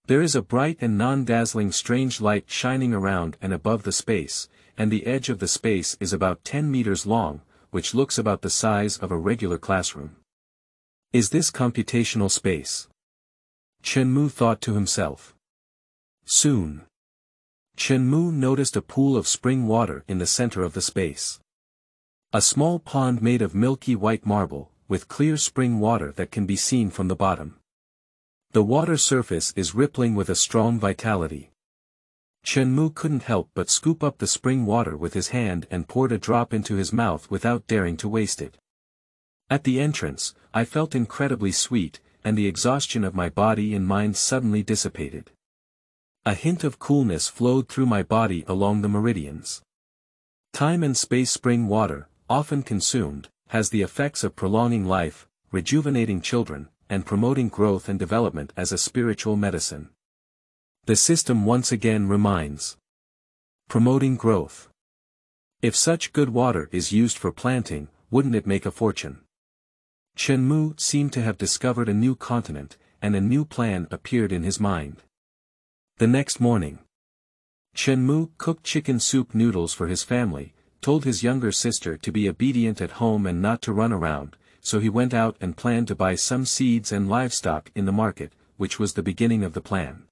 There is a bright and non-dazzling strange light shining around and above the space, and the edge of the space is about 10 meters long, which looks about the size of a regular classroom. Is this computational space? Chen Mu thought to himself. Soon, Chen Mu noticed a pool of spring water in the center of the space. A small pond made of milky white marble, with clear spring water that can be seen from the bottom. The water surface is rippling with a strong vitality. Chen Mu couldn't help but scoop up the spring water with his hand and poured a drop into his mouth without daring to waste it. At the entrance, I felt incredibly sweet, and the exhaustion of my body and mind suddenly dissipated. A hint of coolness flowed through my body along the meridians. Time and space spring water, often consumed, has the effects of prolonging life, rejuvenating children, and promoting growth and development as a spiritual medicine. The system once again reminds. Promoting growth. If such good water is used for planting, wouldn't it make a fortune? Chen Mu seemed to have discovered a new continent, and a new plan appeared in his mind. The next morning, Chen Mu cooked chicken soup noodles for his family, told his younger sister to be obedient at home and not to run around, so he went out and planned to buy some seeds and livestock in the market, which was the beginning of the plan.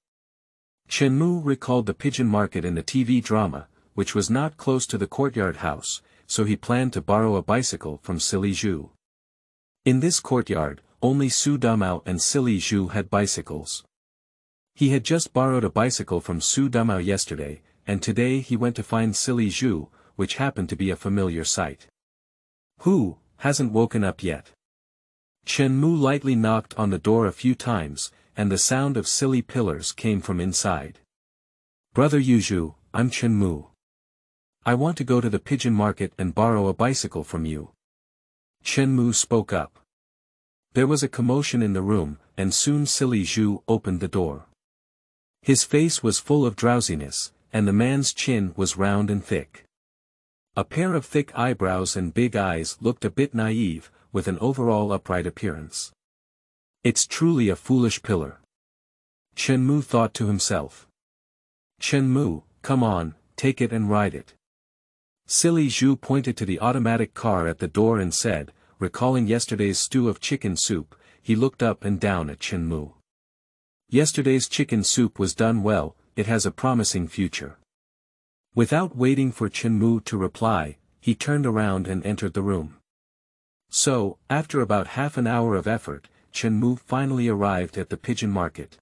Chen Mu recalled the pigeon market in the TV drama, which was not close to the courtyard house, so he planned to borrow a bicycle from Siheyuan. In this courtyard, only Su Damao and Siheyuan had bicycles. He had just borrowed a bicycle from Su Damao yesterday, and today he went to find Siheyuan, which happened to be a familiar sight. Who hasn't woken up yet? Chen Mu lightly knocked on the door a few times, and the sound of silly pillars came from inside. Brother Yuju, I'm Chen Mu. I want to go to the pigeon market and borrow a bicycle from you. Chen Mu spoke up. There was a commotion in the room, and soon Siheyuan opened the door. His face was full of drowsiness, and the man's chin was round and thick. A pair of thick eyebrows and big eyes looked a bit naive, with an overall upright appearance. It's truly a foolish pillar. Chen Mu thought to himself. Chen Mu, come on, take it and ride it. Siheyuan pointed to the automatic car at the door and said, recalling yesterday's stew of chicken soup, he looked up and down at Chen Mu. Yesterday's chicken soup was done well, it has a promising future. Without waiting for Chen Mu to reply, he turned around and entered the room. So, after about half an hour of effort, Chen Mu finally arrived at the pigeon market.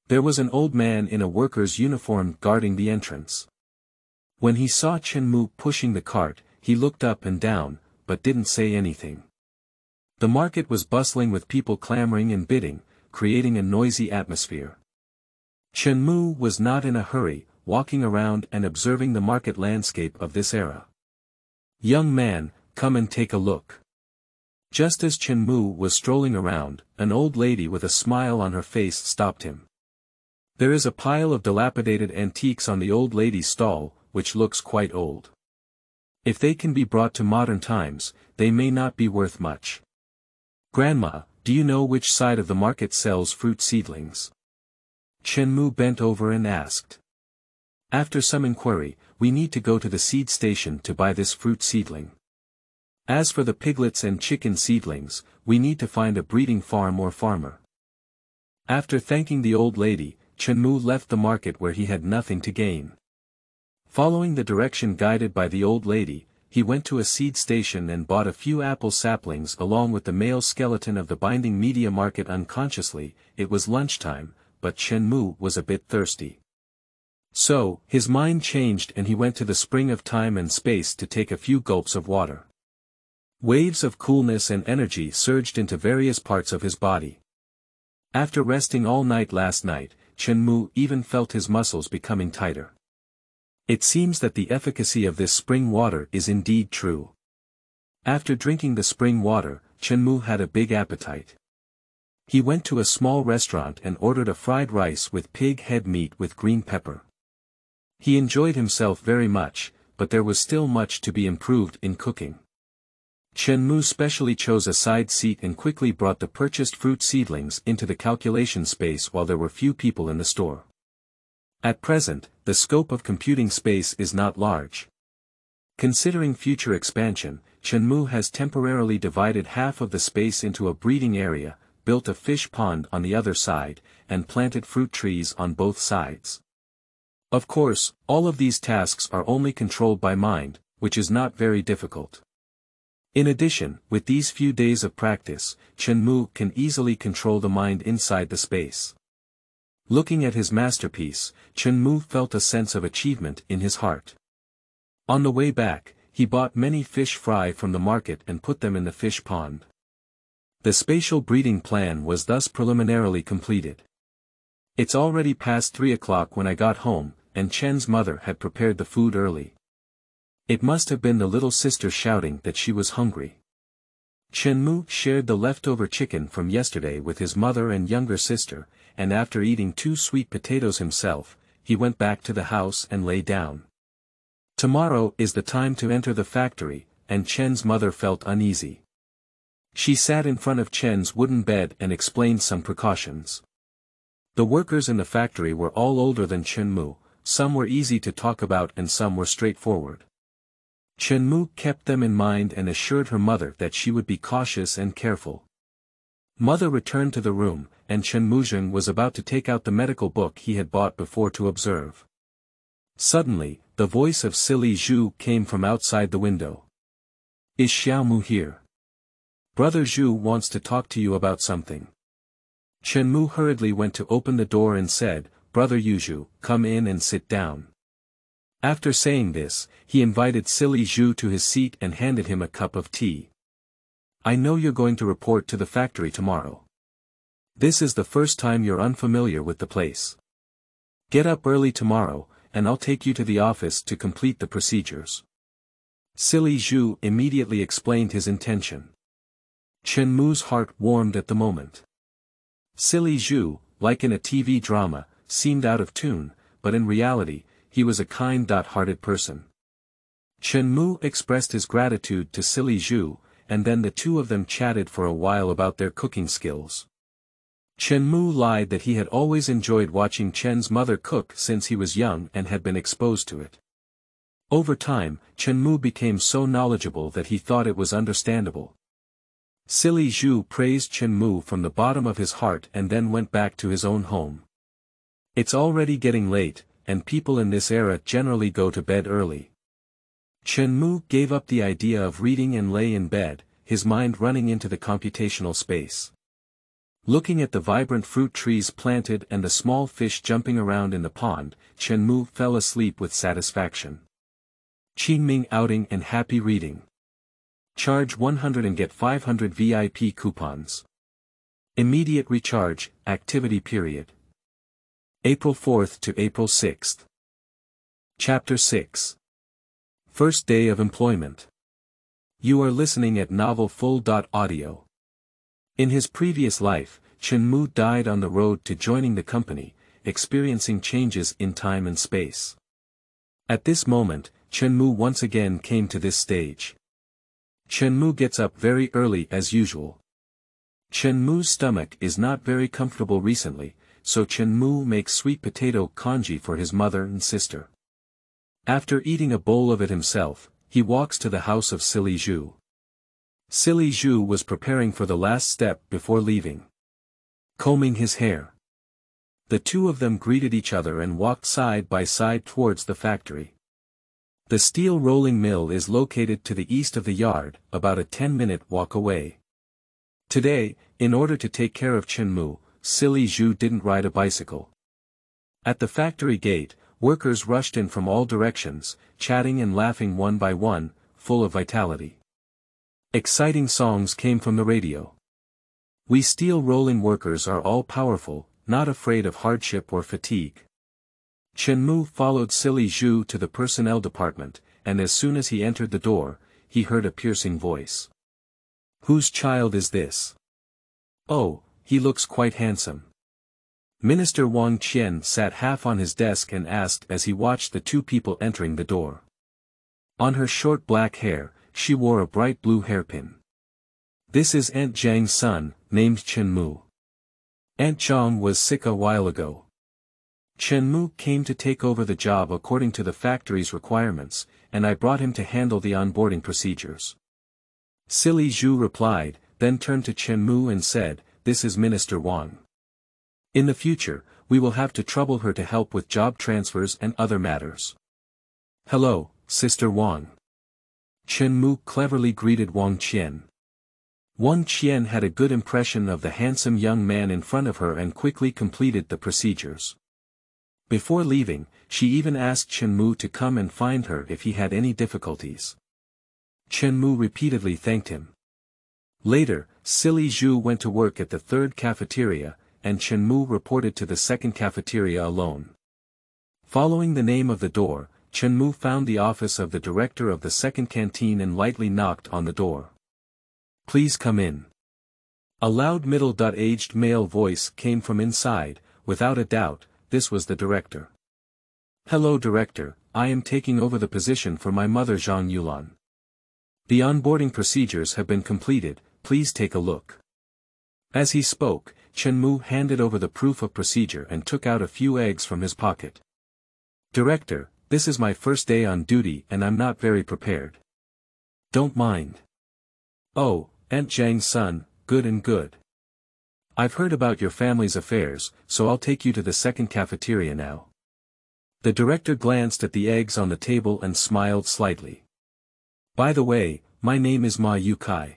There was an old man in a worker's uniform guarding the entrance. When he saw Chen Mu pushing the cart, he looked up and down, but didn't say anything. The market was bustling with people clamoring and bidding, creating a noisy atmosphere. Chen Mu was not in a hurry, walking around and observing the market landscape of this era. Young man, come and take a look. Just as Chen Mu was strolling around, an old lady with a smile on her face stopped him. There is a pile of dilapidated antiques on the old lady's stall, which looks quite old. If they can be brought to modern times, they may not be worth much. Grandma, do you know which side of the market sells fruit seedlings? Chen Mu bent over and asked. After some inquiry, we need to go to the seed station to buy this fruit seedling. As for the piglets and chicken seedlings, we need to find a breeding farm or farmer. After thanking the old lady, Chen Mu left the market where he had nothing to gain. Following the direction guided by the old lady, he went to a seed station and bought a few apple saplings along with the male skeleton of the binding media market. Unconsciously, it was lunchtime, but Chen Mu was a bit thirsty. So, his mind changed and he went to the spring of time and space to take a few gulps of water. Waves of coolness and energy surged into various parts of his body. After resting all night last night, Chen Mu even felt his muscles becoming tighter. It seems that the efficacy of this spring water is indeed true. After drinking the spring water, Chen Mu had a big appetite. He went to a small restaurant and ordered a fried rice with pig head meat with green pepper. He enjoyed himself very much, but there was still much to be improved in cooking. Chen Mu specially chose a side seat and quickly brought the purchased fruit seedlings into the calculation space while there were few people in the store. At present, the scope of computing space is not large. Considering future expansion, Chen Mu has temporarily divided half of the space into a breeding area, built a fish pond on the other side, and planted fruit trees on both sides. Of course, all of these tasks are only controlled by mind, which is not very difficult. In addition, with these few days of practice, Chen Mu can easily control the mind inside the space. Looking at his masterpiece, Chen Mu felt a sense of achievement in his heart. On the way back, he bought many fish fry from the market and put them in the fish pond. The spatial breeding plan was thus preliminarily completed. It's already past 3 o'clock when I got home, and Chen's mother had prepared the food early. It must have been the little sister shouting that she was hungry. Chen Mu shared the leftover chicken from yesterday with his mother and younger sister, and after eating 2 sweet potatoes himself, he went back to the house and lay down. Tomorrow is the time to enter the factory, and Chen's mother felt uneasy. She sat in front of Chen's wooden bed and explained some precautions. The workers in the factory were all older than Chen Mu, some were easy to talk about and some were straightforward. Chen Mu kept them in mind and assured her mother that she would be cautious and careful. Mother returned to the room, and Chen Muzheng was about to take out the medical book he had bought before to observe. Suddenly, the voice of Silly Zhu came from outside the window. Is Xiao Mu here? Brother Zhu wants to talk to you about something. Chen Mu hurriedly went to open the door and said, Brother Yuzhu, come in and sit down. After saying this, he invited Silly Zhu to his seat and handed him a cup of tea. I know you're going to report to the factory tomorrow. This is the first time you're unfamiliar with the place. Get up early tomorrow, and I'll take you to the office to complete the procedures. Silly Zhu immediately explained his intention. Chen Mu's heart warmed at the moment. Silly Zhu, like in a TV drama, seemed out of tune, but in reality, he was a kind-hearted person. Chen Mu expressed his gratitude to Silly Zhu, and then the two of them chatted for a while about their cooking skills. Chen Mu lied that he had always enjoyed watching Chen's mother cook since he was young and had been exposed to it. Over time, Chen Mu became so knowledgeable that he thought it was understandable. Silly Zhu praised Chen Mu from the bottom of his heart and then went back to his own home. It's already getting late, and people in this era generally go to bed early. Chen Mu gave up the idea of reading and lay in bed, his mind running into the computational space. Looking at the vibrant fruit trees planted and the small fish jumping around in the pond, Chen Mu fell asleep with satisfaction. Qingming outing and happy reading. Charge 100 and get 500 VIP coupons. Immediate recharge, activity period. April 4th to April 6th. Chapter 6. First day of employment. You are listening at novelfull.audio. In his previous life, Chen Mu died on the road to joining the company, experiencing changes in time and space. At this moment, Chen Mu once again came to this stage. Chen Mu gets up very early as usual. Chen Mu's stomach is not very comfortable recently, so Chen Mu makes sweet potato congee for his mother and sister. After eating a bowl of it himself, he walks to the house of Silly Zhu. Silly Zhu was preparing for the last step before leaving. Combing his hair. The two of them greeted each other and walked side by side towards the factory. The steel rolling mill is located to the east of the yard, about a 10-minute walk away. Today, in order to take care of Chen Mu, Silly Zhu didn't ride a bicycle. At the factory gate, workers rushed in from all directions, chatting and laughing one by one, full of vitality. Exciting songs came from the radio. We steel rolling workers are all powerful, not afraid of hardship or fatigue. Chen Mu followed Silly Zhu to the personnel department, and as soon as he entered the door, he heard a piercing voice. Whose child is this? Oh, he looks quite handsome. Minister Wang Qian sat half on his desk and asked as he watched the two people entering the door. On her short black hair, she wore a bright blue hairpin. This is Aunt Zhang's son, named Chen Mu. Aunt Zhang was sick a while ago. Chen Mu came to take over the job according to the factory's requirements, and I brought him to handle the onboarding procedures. Silly Zhu replied, then turned to Chen Mu and said, This is Minister Wang. In the future, we will have to trouble her to help with job transfers and other matters. Hello, Sister Wang. Chen Mu cleverly greeted Wang Qian. Wang Qian had a good impression of the handsome young man in front of her and quickly completed the procedures. Before leaving, she even asked Chen Mu to come and find her if he had any difficulties. Chen Mu repeatedly thanked him. Later, Silly Zhu went to work at the third cafeteria, and Chen Mu reported to the second cafeteria alone. Following the name of the door, Chen Mu found the office of the director of the second canteen and lightly knocked on the door. Please come in. A loud middle-aged male voice came from inside. Without a doubt, this was the director. Hello director, I am taking over the position for my mother Zhang Yulan. The onboarding procedures have been completed, please take a look. As he spoke, Chen Mu handed over the proof of procedure and took out a few eggs from his pocket. Director, this is my first day on duty and I'm not very prepared. Don't mind. Oh, Aunt Zhang's son, good and good. I've heard about your family's affairs, so I'll take you to the second cafeteria now. The director glanced at the eggs on the table and smiled slightly. By the way, my name is Ma Yukai.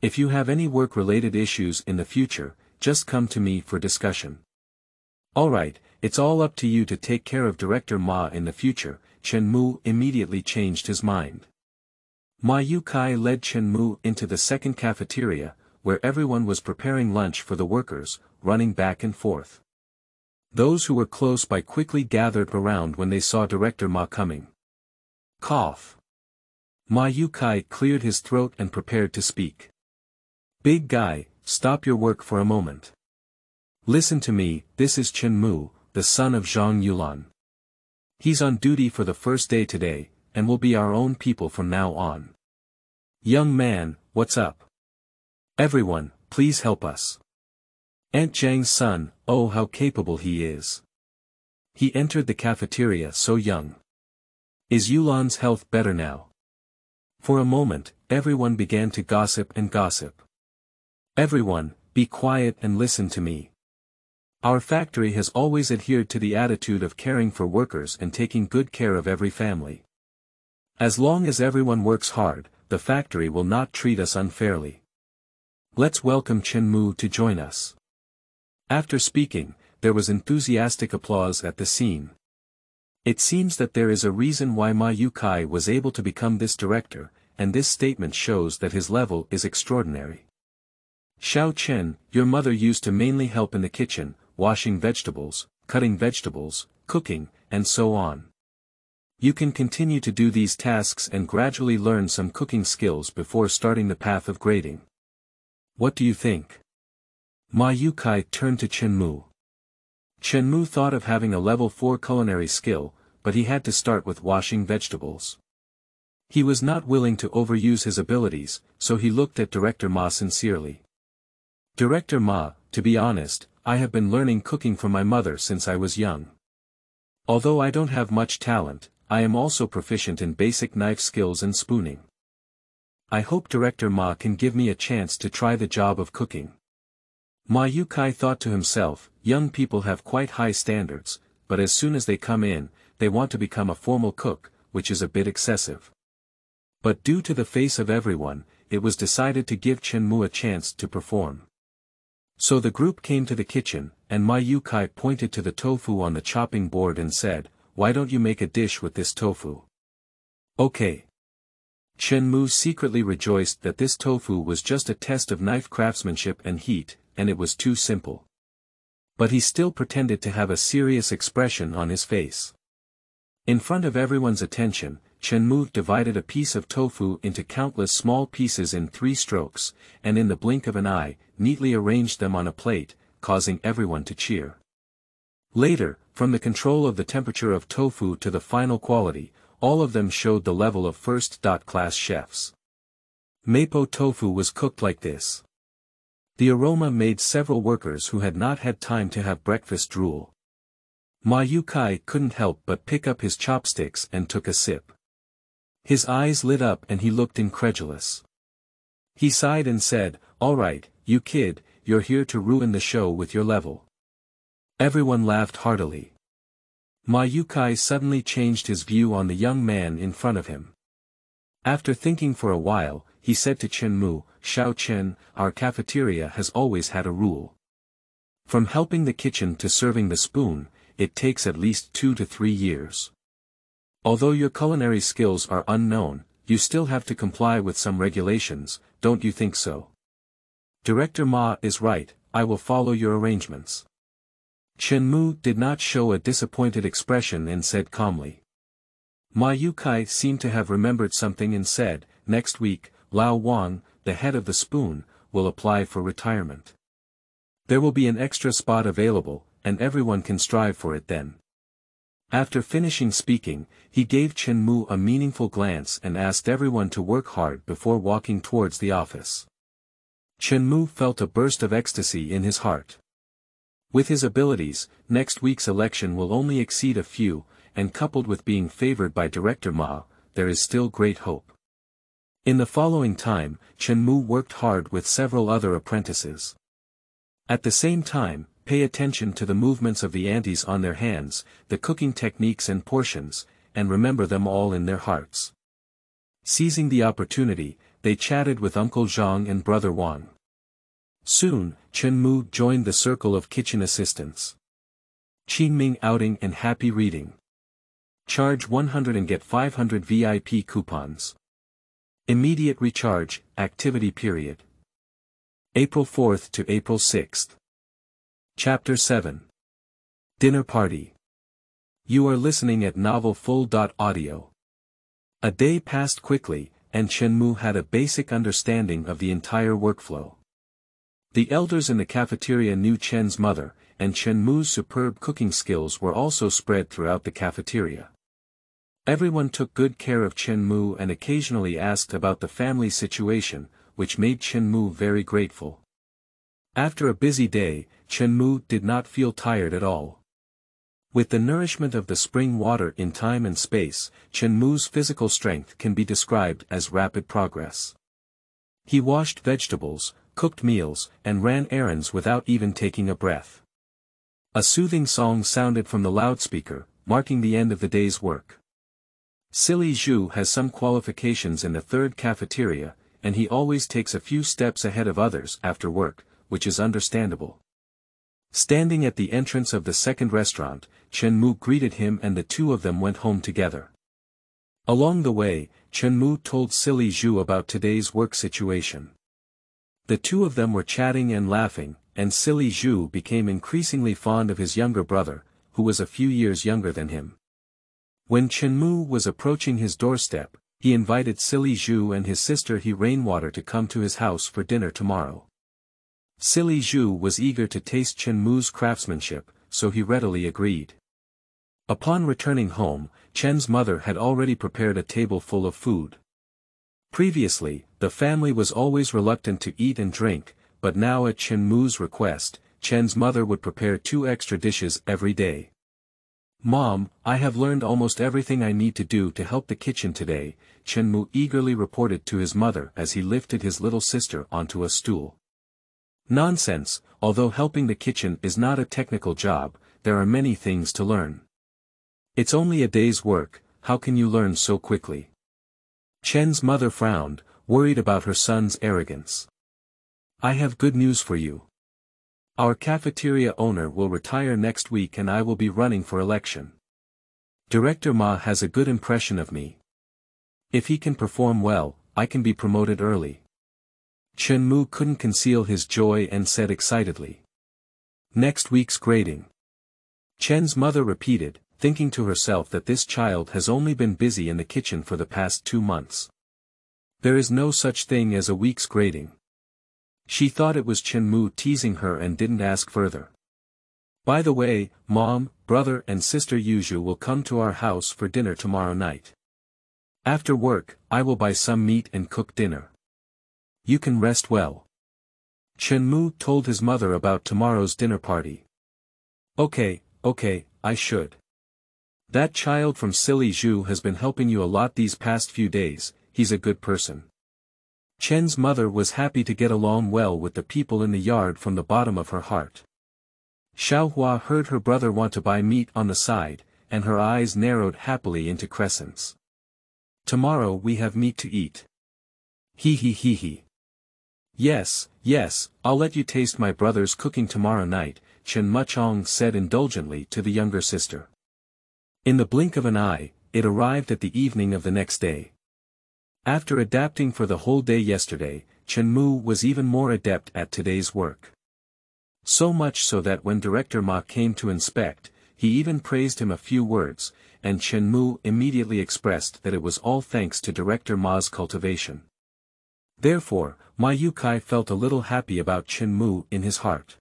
If you have any work-related issues in the future, just come to me for discussion. Alright, it's all up to you to take care of Director Ma in the future. Chen Mu immediately changed his mind. Ma Yukai led Chen Mu into the second cafeteria, where everyone was preparing lunch for the workers, running back and forth. Those who were close by quickly gathered around when they saw Director Ma coming. Cough. Ma Yukai cleared his throat and prepared to speak. Big guy, stop your work for a moment. Listen to me, this is Chen Mu, the son of Zhang Yulan. He's on duty for the first day today, and will be our own people from now on. Young man, what's up? Everyone, please help us. Aunt Zhang's son, oh how capable he is. He entered the cafeteria so young. Is Yulan's health better now? For a moment, everyone began to gossip and gossip. Everyone, be quiet and listen to me. Our factory has always adhered to the attitude of caring for workers and taking good care of every family. As long as everyone works hard, the factory will not treat us unfairly. Let's welcome Chen Mu to join us. After speaking, there was enthusiastic applause at the scene. It seems that there is a reason why Ma Yukai was able to become this director, and this statement shows that his level is extraordinary. Xiao Chen, your mother used to mainly help in the kitchen, washing vegetables, cutting vegetables, cooking, and so on. You can continue to do these tasks and gradually learn some cooking skills before starting the path of grading. What do you think? Ma Yukai turned to Chen Mu. Chen Mu thought of having a level 4 culinary skill, but he had to start with washing vegetables. He was not willing to overuse his abilities, so he looked at Director Ma sincerely. Director Ma, to be honest, I have been learning cooking from my mother since I was young. Although I don't have much talent, I am also proficient in basic knife skills and spooning. I hope Director Ma can give me a chance to try the job of cooking. Ma Yukai thought to himself, young people have quite high standards, but as soon as they come in, they want to become a formal cook, which is a bit excessive. But due to the face of everyone, it was decided to give Chen Mu a chance to perform. So the group came to the kitchen, and Ma Yukai pointed to the tofu on the chopping board and said, why don't you make a dish with this tofu? Okay. Chen Mu secretly rejoiced that this tofu was just a test of knife craftsmanship and heat, and it was too simple. But he still pretended to have a serious expression on his face. In front of everyone's attention, Chen Mu divided a piece of tofu into countless small pieces in 3 strokes, and in the blink of an eye, neatly arranged them on a plate, causing everyone to cheer. Later, from the control of the temperature of tofu to the final quality, all of them showed the level of first-class chefs. Mapo tofu was cooked like this. The aroma made several workers who had not had time to have breakfast drool. Ma Yukai couldn't help but pick up his chopsticks and took a sip. His eyes lit up and he looked incredulous. He sighed and said, all right, you kid, you're here to ruin the show with your level. Everyone laughed heartily. Ma Yukai suddenly changed his view on the young man in front of him. After thinking for a while, he said to Chen Mu, Xiao Chen, our cafeteria has always had a rule. From helping the kitchen to serving the spoon, it takes at least 2 to 3 years. Although your culinary skills are unknown, you still have to comply with some regulations, don't you think so? Director Ma is right, I will follow your arrangements. Chen Mu did not show a disappointed expression and said calmly. Ma Yukai seemed to have remembered something and said, next week, Lao Wang, the head of the spoon, will apply for retirement. There will be an extra spot available, and everyone can strive for it then. After finishing speaking, he gave Chen Mu a meaningful glance and asked everyone to work hard before walking towards the office. Chen Mu felt a burst of ecstasy in his heart. With his abilities, next week's election will only exceed a few, and coupled with being favored by Director Ma, there is still great hope. In the following time, Chen Mu worked hard with several other apprentices. At the same time, pay attention to the movements of the aunties on their hands, the cooking techniques and portions, and remember them all in their hearts. Seizing the opportunity, they chatted with Uncle Zhang and Brother Wang. Soon, Chen Mu joined the circle of kitchen assistants. Qingming outing and happy reading. Charge 100 and get 500 VIP coupons. Immediate recharge, activity period. April 4th to April 6th. Chapter 7. Dinner Party. You are listening at Novel Full.audio. A day passed quickly, and Chen Mu had a basic understanding of the entire workflow. The elders in the cafeteria knew Chen's mother, and Chen Mu's superb cooking skills were also spread throughout the cafeteria. Everyone took good care of Chen Mu and occasionally asked about the family situation, which made Chen Mu very grateful. After a busy day, Chen Mu did not feel tired at all. With the nourishment of the spring water in time and space, Chen Mu's physical strength can be described as rapid progress. He washed vegetables, cooked meals, and ran errands without even taking a breath. A soothing song sounded from the loudspeaker, marking the end of the day's work. Silly Zhu has some qualifications in the third cafeteria, and he always takes a few steps ahead of others after work, which is understandable. Standing at the entrance of the second restaurant, Chen Mu greeted him and the two of them went home together. Along the way, Chen Mu told Silly Zhu about today's work situation. The two of them were chatting and laughing, and Silly Zhu became increasingly fond of his younger brother, who was a few years younger than him. When Chen Mu was approaching his doorstep, he invited Silly Zhu and his sister Rainwater to come to his house for dinner tomorrow. Silly Zhu was eager to taste Chen Mu's craftsmanship, so he readily agreed. Upon returning home, Chen's mother had already prepared a table full of food. Previously, the family was always reluctant to eat and drink, but now at Chen Mu's request, Chen's mother would prepare 2 extra dishes every day. "Mom, I have learned almost everything I need to do to help the kitchen today," Chen Mu eagerly reported to his mother as he lifted his little sister onto a stool. "Nonsense, although helping the kitchen is not a technical job, there are many things to learn. It's only a day's work, how can you learn so quickly?" Chen's mother frowned, worried about her son's arrogance. "I have good news for you. Our cafeteria owner will retire next week and I will be running for election. Director Ma has a good impression of me. If he can perform well, I can be promoted early." Chen Mu couldn't conceal his joy and said excitedly. "Next week's grading." Chen's mother repeated, thinking to herself that this child has only been busy in the kitchen for the past 2 months. There is no such thing as a week's grading. She thought it was Chen Mu teasing her and didn't ask further. "By the way, Mom, brother and sister Yuzhu will come to our house for dinner tomorrow night. After work, I will buy some meat and cook dinner. You can rest well." Chen Mu told his mother about tomorrow's dinner party. Okay, I should. That child from Silly Zhu has been helping you a lot these past few days, he's a good person." Chen's mother was happy to get along well with the people in the yard from the bottom of her heart. Xiaohua heard her brother want to buy meat on the side, and her eyes narrowed happily into crescents. "Tomorrow we have meat to eat. He. Yes, I'll let you taste my brother's cooking tomorrow night," Chen Muchong said indulgently to the younger sister. In the blink of an eye, it arrived at the evening of the next day. After adapting for the whole day yesterday, Chen Mu was even more adept at today's work. So much so that when Director Ma came to inspect, he even praised him a few words, and Chen Mu immediately expressed that it was all thanks to Director Ma's cultivation. Therefore, Ma Yukai felt a little happy about Chen Mu in his heart.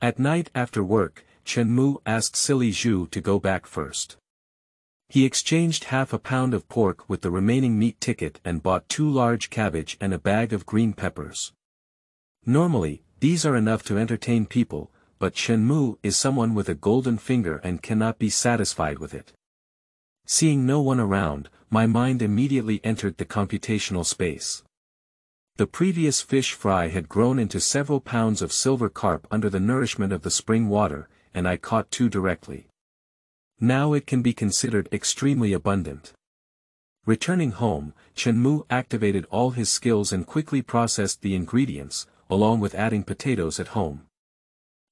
At night after work, Chen Mu asked silly Zhu to go back first. He exchanged half a pound of pork with the remaining meat ticket and bought 2 large cabbage and a bag of green peppers. Normally, these are enough to entertain people, but Chen Mu is someone with a golden finger and cannot be satisfied with it. Seeing no one around, my mind immediately entered the computational space. The previous fish fry had grown into several pounds of silver carp under the nourishment of the spring water, and I caught 2 directly. Now it can be considered extremely abundant. Returning home, Chen Mu activated all his skills and quickly processed the ingredients, along with adding potatoes at home.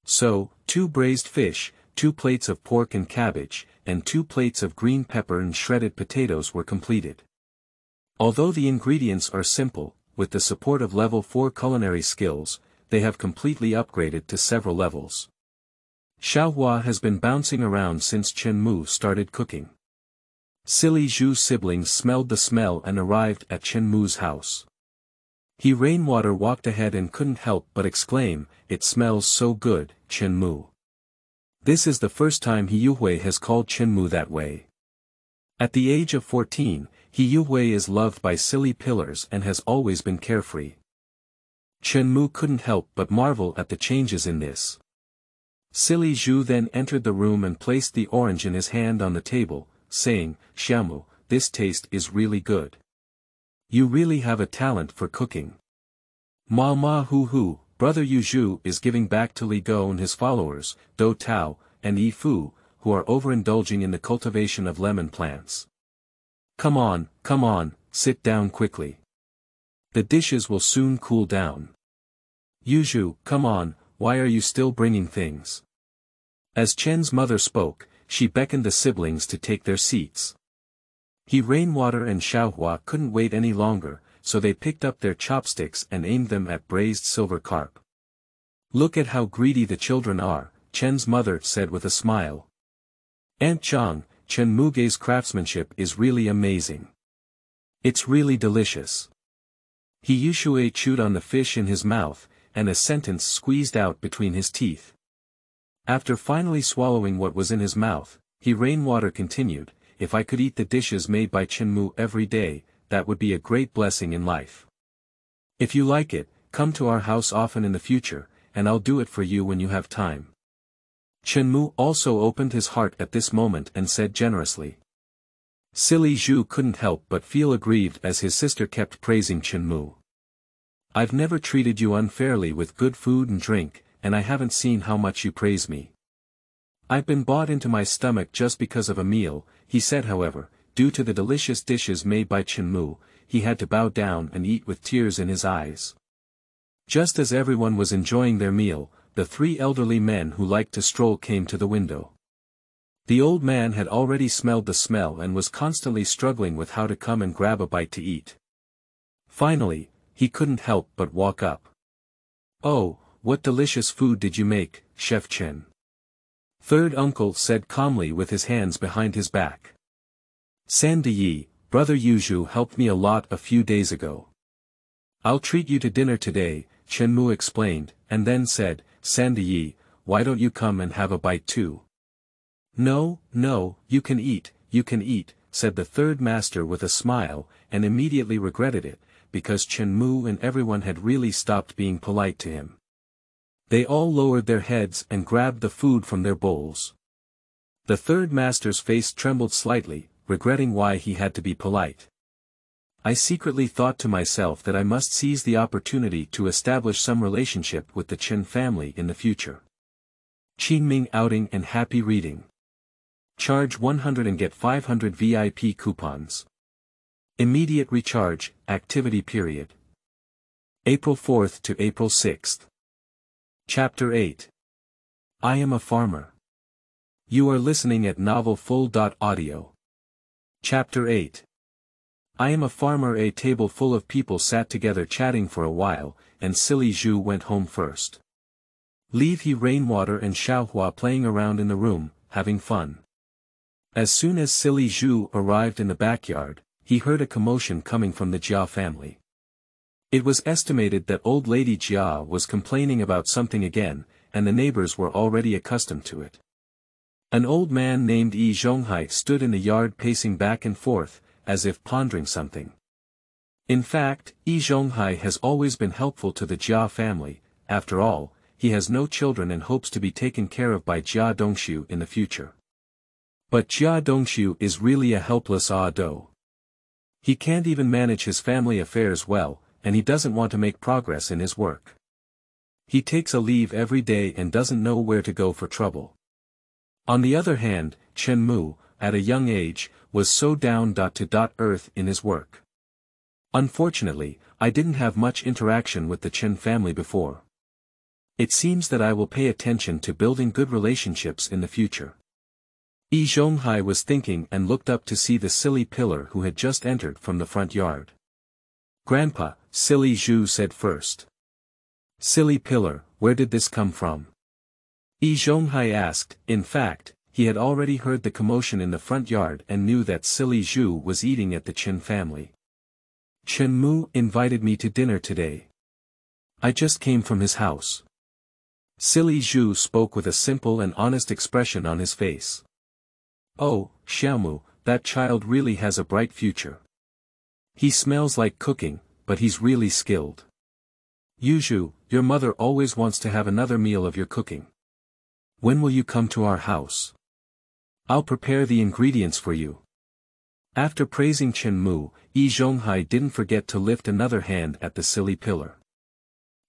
So, 2 braised fish, 2 plates of pork and cabbage, and 2 plates of green pepper and shredded potatoes were completed. Although the ingredients are simple, with the support of level 4 culinary skills, they have completely upgraded to several levels. Xiaohua has been bouncing around since Chen Mu started cooking. Silly Zhu's siblings smelled the smell and arrived at Chen Mu's house. Rainwater walked ahead and couldn't help but exclaim, "It smells so good, Chen Mu." This is the first time Yuhui has called Chen Mu that way. At the age of 14, Yuhui is loved by silly pillars and has always been carefree. Chen Mu couldn't help but marvel at the changes in this. Silly Zhu then entered the room and placed the orange in his hand on the table, saying, "Xiaomu, this taste is really good. You really have a talent for cooking." Ma Hu Hu, brother Yu Zhu is giving back to Li Go and his followers, Do Tao, and Yi Fu, who are overindulging in the cultivation of lemon plants. Come on, sit down quickly. The dishes will soon cool down. Yu Zhu, come on, why are you still bringing things? As Chen's mother spoke, she beckoned the siblings to take their seats. Rainwater and Xiaohua couldn't wait any longer, so they picked up their chopsticks and aimed them at braised silver carp. Look at how greedy the children are, Chen's mother said with a smile. Aunt Zhang, Chen Muge's craftsmanship is really amazing. It's really delicious. Yushui chewed on the fish in his mouth, and a sentence squeezed out between his teeth. After finally swallowing what was in his mouth, Rainwater continued, "If I could eat the dishes made by Chen Mu every day, that would be a great blessing in life. If you like it, come to our house often in the future, and I'll do it for you when you have time." Chen Mu also opened his heart at this moment and said generously. Silly Zhu couldn't help but feel aggrieved as his sister kept praising Chen Mu. "I've never treated you unfairly with good food and drink, and I haven't seen how much you praise me. I've been bought into my stomach just because of a meal," he said. However, due to the delicious dishes made by Chen Mu, he had to bow down and eat with tears in his eyes. Just as everyone was enjoying their meal, the 3 elderly men who liked to stroll came to the window. The old man had already smelled the smell and was constantly struggling with how to come and grab a bite to eat. Finally, he couldn't help but walk up. "Oh, what delicious food did you make, Chef Chen?" Third uncle said calmly with his hands behind his back. "San-De, brother Yuzhu helped me a lot a few days ago. I'll treat you to dinner today," Chen Mu explained, and then said, "San-De, why don't you come and have a bite too?" No, you can eat," said the third master with a smile, and immediately regretted it, because Chen Mu and everyone had really stopped being polite to him. They all lowered their heads and grabbed the food from their bowls. The third master's face trembled slightly, regretting why he had to be polite. I secretly thought to myself that I must seize the opportunity to establish some relationship with the Chen family in the future. Qingming outing and happy reading. Charge 100 and get 500 VIP coupons. Immediate recharge, activity period. April 4th to April 6th. Chapter 8. I am a farmer. You are listening at novelfull.audio. Chapter 8. I am a farmer. A table full of people sat together chatting for a while, and silly Zhu went home first. Leave Rainwater and Xiaohua playing around in the room, having fun. As soon as silly Zhu arrived in the backyard, he heard a commotion coming from the Jia family. It was estimated that old lady Jia was complaining about something again, and the neighbors were already accustomed to it. An old man named Yi Zhonghai stood in the yard pacing back and forth, as if pondering something. In fact, Yi Zhonghai has always been helpful to the Jia family. After all, he has no children and hopes to be taken care of by Jia Dongxiu in the future. But Jia Dongxiu is really a helpless ado. He can't even manage his family affairs well, and he doesn't want to make progress in his work. He takes a leave every day and doesn't know where to go for trouble. On the other hand, Chen Mu, at a young age, was so down to earth in his work. Unfortunately, I didn't have much interaction with the Chen family before. It seems that I will pay attention to building good relationships in the future. Yi Zhonghai was thinking and looked up to see the silly pillar who had just entered from the front yard. "Grandpa," silly Zhu said first. "Silly pillar, where did this come from?" Yi Zhonghai asked. In fact, he had already heard the commotion in the front yard and knew that silly Zhu was eating at the Chen family. "Chen Mu invited me to dinner today. I just came from his house." Silly Zhu spoke with a simple and honest expression on his face. "Oh, Xiaomu, that child really has a bright future. He smells like cooking, but he's really skilled. Yuzhu, your mother always wants to have another meal of your cooking. When will you come to our house? I'll prepare the ingredients for you." After praising Chen Mu, Yi Zhonghai didn't forget to lift another hand at the silly pillar.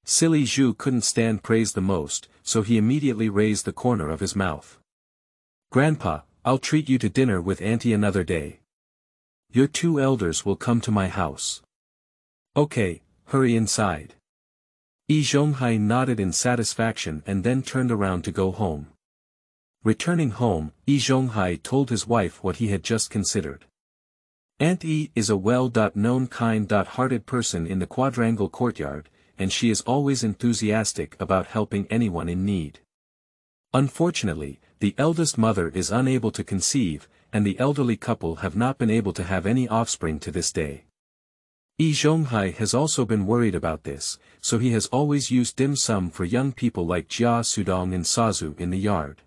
Silly Zhu couldn't stand praise the most, so he immediately raised the corner of his mouth. "Grandpa, I'll treat you to dinner with Auntie another day. Your two elders will come to my house." "Okay, hurry inside." Yi Zhonghai nodded in satisfaction and then turned around to go home. Returning home, Yi Zhonghai told his wife what he had just considered. Aunt Yi is a well-known kind-hearted person in the quadrangle courtyard, and she is always enthusiastic about helping anyone in need. Unfortunately, the eldest mother is unable to conceive, and the elderly couple have not been able to have any offspring to this day. Yi Zhonghai has also been worried about this, so he has always used dim sum for young people like Jia Sudong and Sazu in the yard.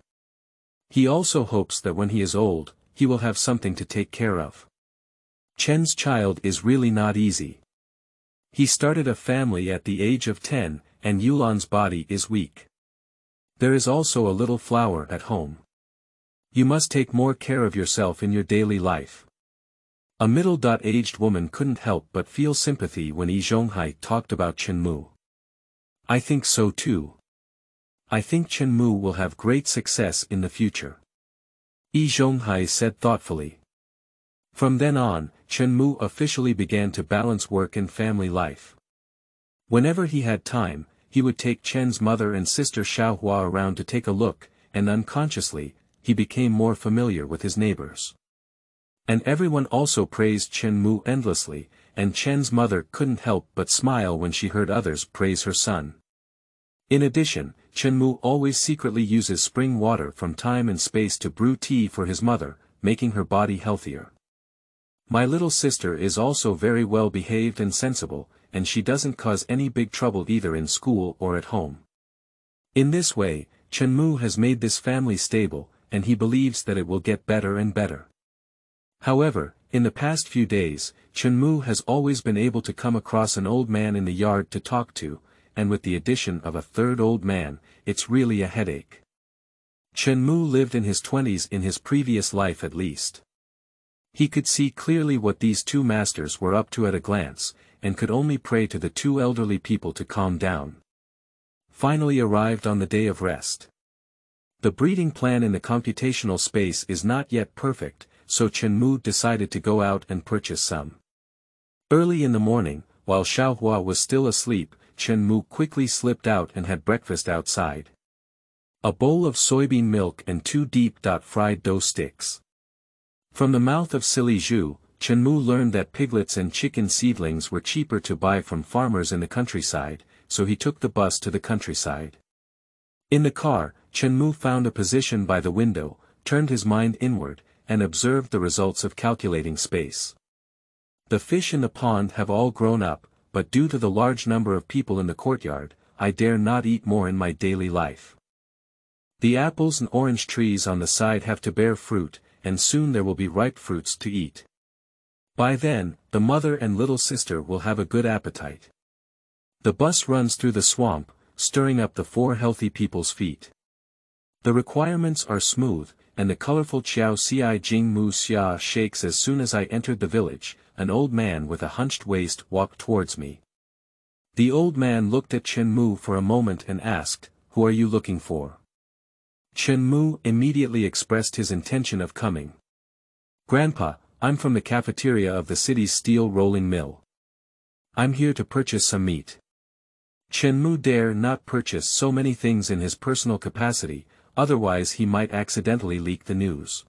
He also hopes that when he is old, he will have something to take care of. Chen's child is really not easy. He started a family at the age of 10, and Yulan's body is weak. There is also a little flower at home. You must take more care of yourself in your daily life. A middle-aged woman couldn't help but feel sympathy when Yi Zhonghai talked about Chen Mu. "I think so too. I think Chen Mu will have great success in the future," Yi Zhonghai said thoughtfully. From then on, Chen Mu officially began to balance work and family life. Whenever he had time, he would take Chen's mother and sister Xiaohua around to take a look, and unconsciously, he became more familiar with his neighbors. And everyone also praised Chen Mu endlessly, and Chen's mother couldn't help but smile when she heard others praise her son. In addition, Chen Mu always secretly uses spring water from time and space to brew tea for his mother, making her body healthier. My little sister is also very well behaved and sensible, and she doesn't cause any big trouble either in school or at home. In this way, Chen Mu has made this family stable, and he believes that it will get better and better. However, in the past few days, Chen Mu has always been able to come across an old man in the yard to talk to, and with the addition of a third old man, it's really a headache. Chen Mu lived in his 20s in his previous life at least. He could see clearly what these two masters were up to at a glance, and could only pray to the two elderly people to calm down. Finally arrived on the day of rest. The breeding plan in the computational space is not yet perfect, so Chen Mu decided to go out and purchase some. Early in the morning, while Xiaohua was still asleep, Chen Mu quickly slipped out and had breakfast outside. A bowl of soybean milk and 2 deep-fried dough sticks. From the mouth of silly Zhu, Chen Mu learned that piglets and chicken seedlings were cheaper to buy from farmers in the countryside, so he took the bus to the countryside. In the car, Chen Mu found a position by the window, turned his mind inward, and observed the results of calculating space. The fish in the pond have all grown up, but due to the large number of people in the courtyard, I dare not eat more in my daily life. The apples and orange trees on the side have to bear fruit, and soon there will be ripe fruits to eat. By then, the mother and little sister will have a good appetite. The bus runs through the swamp, stirring up the 4 healthy people's feet. The requirements are smooth, and the colorful Qiao Ci Jing Mu Xia shakes as soon as I entered the village. An old man with a hunched waist walked towards me. The old man looked at Chen Mu for a moment and asked, "Who are you looking for?" Chen Mu immediately expressed his intention of coming. "Grandpa, I'm from the cafeteria of the city's steel rolling mill. I'm here to purchase some meat." Chen Mu dare not purchase so many things in his personal capacity, otherwise he might accidentally leak the news.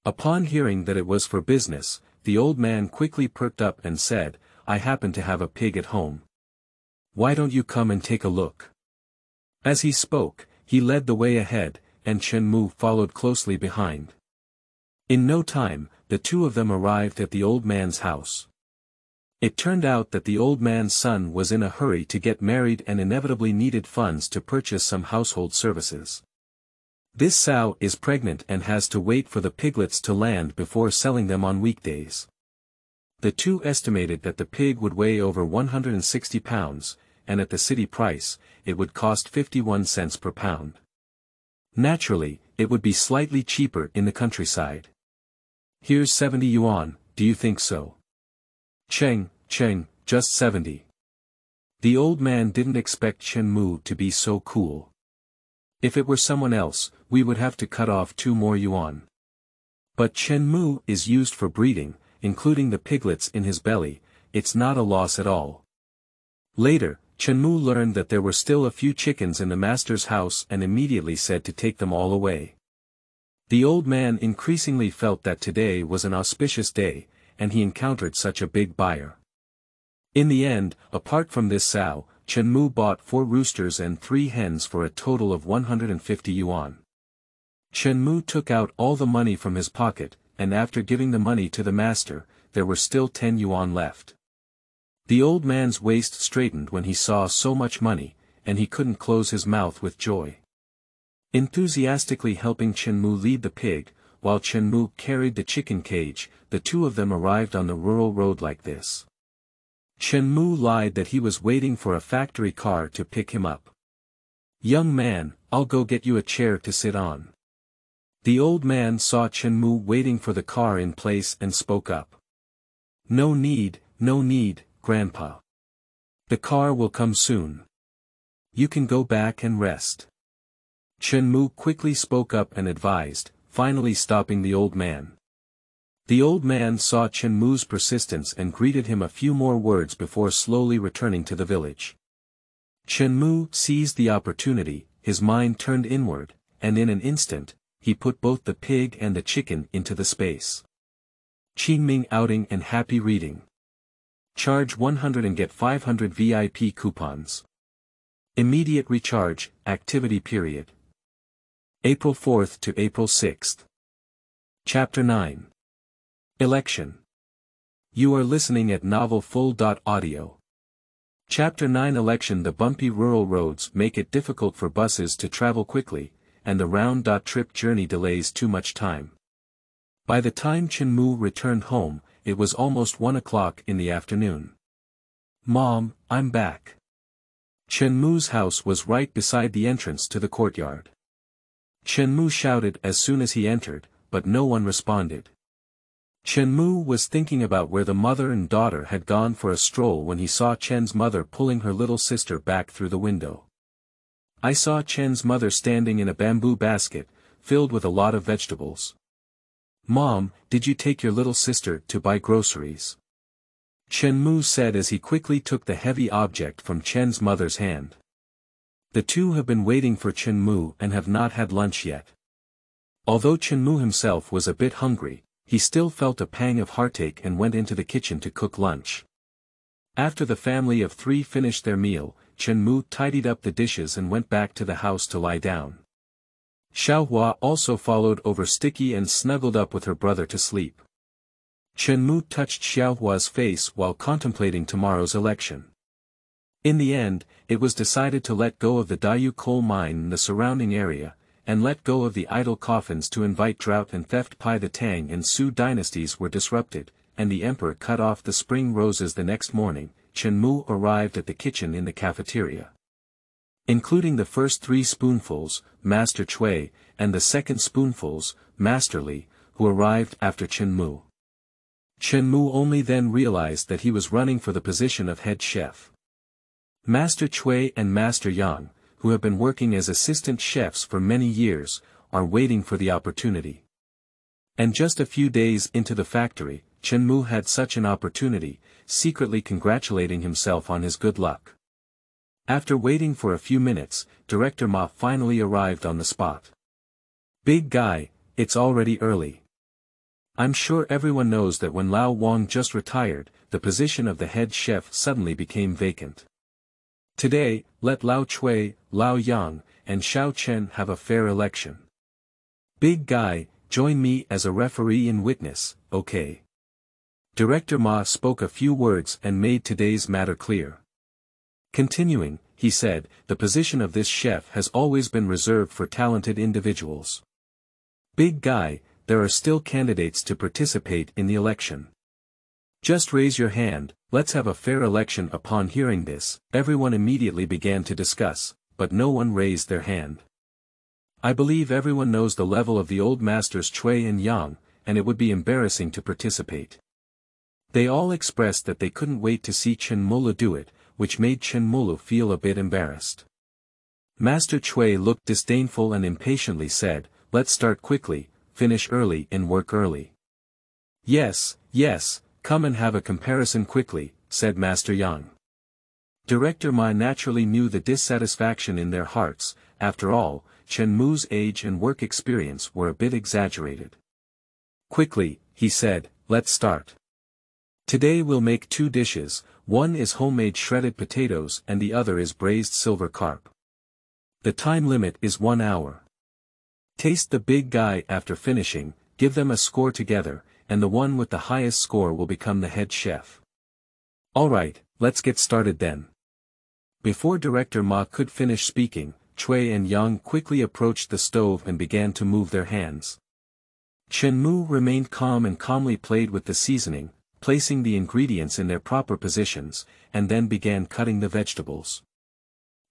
Upon hearing that it was for business, the old man quickly perked up and said, "I happen to have a pig at home. Why don't you come and take a look?" As he spoke, he led the way ahead, and Chen Mu followed closely behind. In no time, the two of them arrived at the old man's house. It turned out that the old man's son was in a hurry to get married and inevitably needed funds to purchase some household services. This sow is pregnant and has to wait for the piglets to land before selling them on weekdays. The two estimated that the pig would weigh over 160 pounds, and at the city price, it would cost 51 cents per pound. Naturally, it would be slightly cheaper in the countryside. "Here's 70 yuan, do you think so?" Cheng, just 70. The old man didn't expect Chen Mu to be so cool. If it were someone else, we would have to cut off 2 more yuan. But Chen Mu is used for breeding, including the piglets in his belly, it's not a loss at all. Later, Chen Mu learned that there were still a few chickens in the master's house and immediately said to take them all away. The old man increasingly felt that today was an auspicious day, and he encountered such a big buyer. In the end, apart from this sow, Chen Mu bought 4 roosters and 3 hens for a total of 150 yuan. Chen Mu took out all the money from his pocket, and after giving the money to the master, there were still 10 yuan left. The old man's waist straightened when he saw so much money, and he couldn't close his mouth with joy. Enthusiastically helping Chen Mu lead the pig, while Chen Mu carried the chicken cage, the two of them arrived on the rural road like this. Chen Mu lied that he was waiting for a factory car to pick him up. "Young man, I'll go get you a chair to sit on." The old man saw Chen Mu waiting for the car in place and spoke up. No need, Grandpa. The car will come soon. You can go back and rest." Chen Mu quickly spoke up and advised, finally stopping the old man. The old man saw Chen Mu's persistence and greeted him a few more words before slowly returning to the village. Chen Mu seized the opportunity, his mind turned inward, and in an instant, he put both the pig and the chicken into the space. Qingming outing and happy reading. Charge 100 and get 500 VIP coupons. Immediate recharge, activity period. April 4th to April 6th. Chapter 9. Election. You are listening at Novel Full.audio. Chapter 9 Election. The bumpy rural roads make it difficult for buses to travel quickly, and the round-trip journey delays too much time. By the time Chen Mu returned home, it was almost 1 o'clock in the afternoon. "Mom, I'm back." Chen Mu's house was right beside the entrance to the courtyard. Chen Mu shouted as soon as he entered, but no one responded. Chen Mu was thinking about where the mother and daughter had gone for a stroll when he saw Chen's mother pulling her little sister back through the window. "I saw Chen's mother standing in a bamboo basket, filled with a lot of vegetables. Mom, did you take your little sister to buy groceries?" Chen Mu said as he quickly took the heavy object from Chen's mother's hand. The two have been waiting for Chen Mu and have not had lunch yet. Although Chen Mu himself was a bit hungry, he still felt a pang of heartache and went into the kitchen to cook lunch. After the family of 3 finished their meal, Chen Mu tidied up the dishes and went back to the house to lie down. Xiaohua also followed over Sticky and snuggled up with her brother to sleep. Chen Mu touched Xiaohua's face while contemplating tomorrow's election. In the end, it was decided to let go of the Dayu coal mine in the surrounding area, and let go of the idol coffins to invite drought and theft. The Tang and Su dynasties were disrupted, and the emperor cut off the spring roses. The next morning, Chen Mu arrived at the kitchen in the cafeteria. Including the first 3 spoonfuls, Master Chui, and the second spoonfuls, Master Li, who arrived after Chen Mu. Chen Mu only then realized that he was running for the position of head chef. Master Chui and Master Yang, who have been working as assistant chefs for many years, are waiting for the opportunity. And just a few days into the factory, Chen Mu had such an opportunity, secretly congratulating himself on his good luck. After waiting for a few minutes, Director Ma finally arrived on the spot. "Big guy, it's already early. I'm sure everyone knows that when Lao Wang just retired, the position of the head chef suddenly became vacant. Today, let Lao Chui, Lao Yang, and Xiao Chen have a fair election. Big guy, join me as a referee and witness, okay?" Director Ma spoke a few words and made today's matter clear. Continuing, he said, "The position of this chef has always been reserved for talented individuals. Big guy, there are still candidates to participate in the election. Just raise your hand, let's have a fair election." Upon hearing this, everyone immediately began to discuss, but no one raised their hand. I believe everyone knows the level of the old masters Chui and Yang, and it would be embarrassing to participate. They all expressed that they couldn't wait to see Chen Mu do it, which made Chen Mu feel a bit embarrassed. Master Chui looked disdainful and impatiently said, "Let's start quickly, finish early and work early." Yes, come and have a comparison quickly," said Master Yang. Director Ma naturally knew the dissatisfaction in their hearts. After all, Chen Mu's age and work experience were a bit exaggerated. "Quickly," he said, "let's start. Today we'll make 2 dishes, one is homemade shredded potatoes and the other is braised silver carp. The time limit is 1 hour. Taste the big guy after finishing, give them a score together, and the one with the highest score will become the head chef." "Alright, let's get started then." Before Director Ma could finish speaking, Chui and Yang quickly approached the stove and began to move their hands. Chen Mu remained calm and calmly played with the seasoning, placing the ingredients in their proper positions, and then began cutting the vegetables.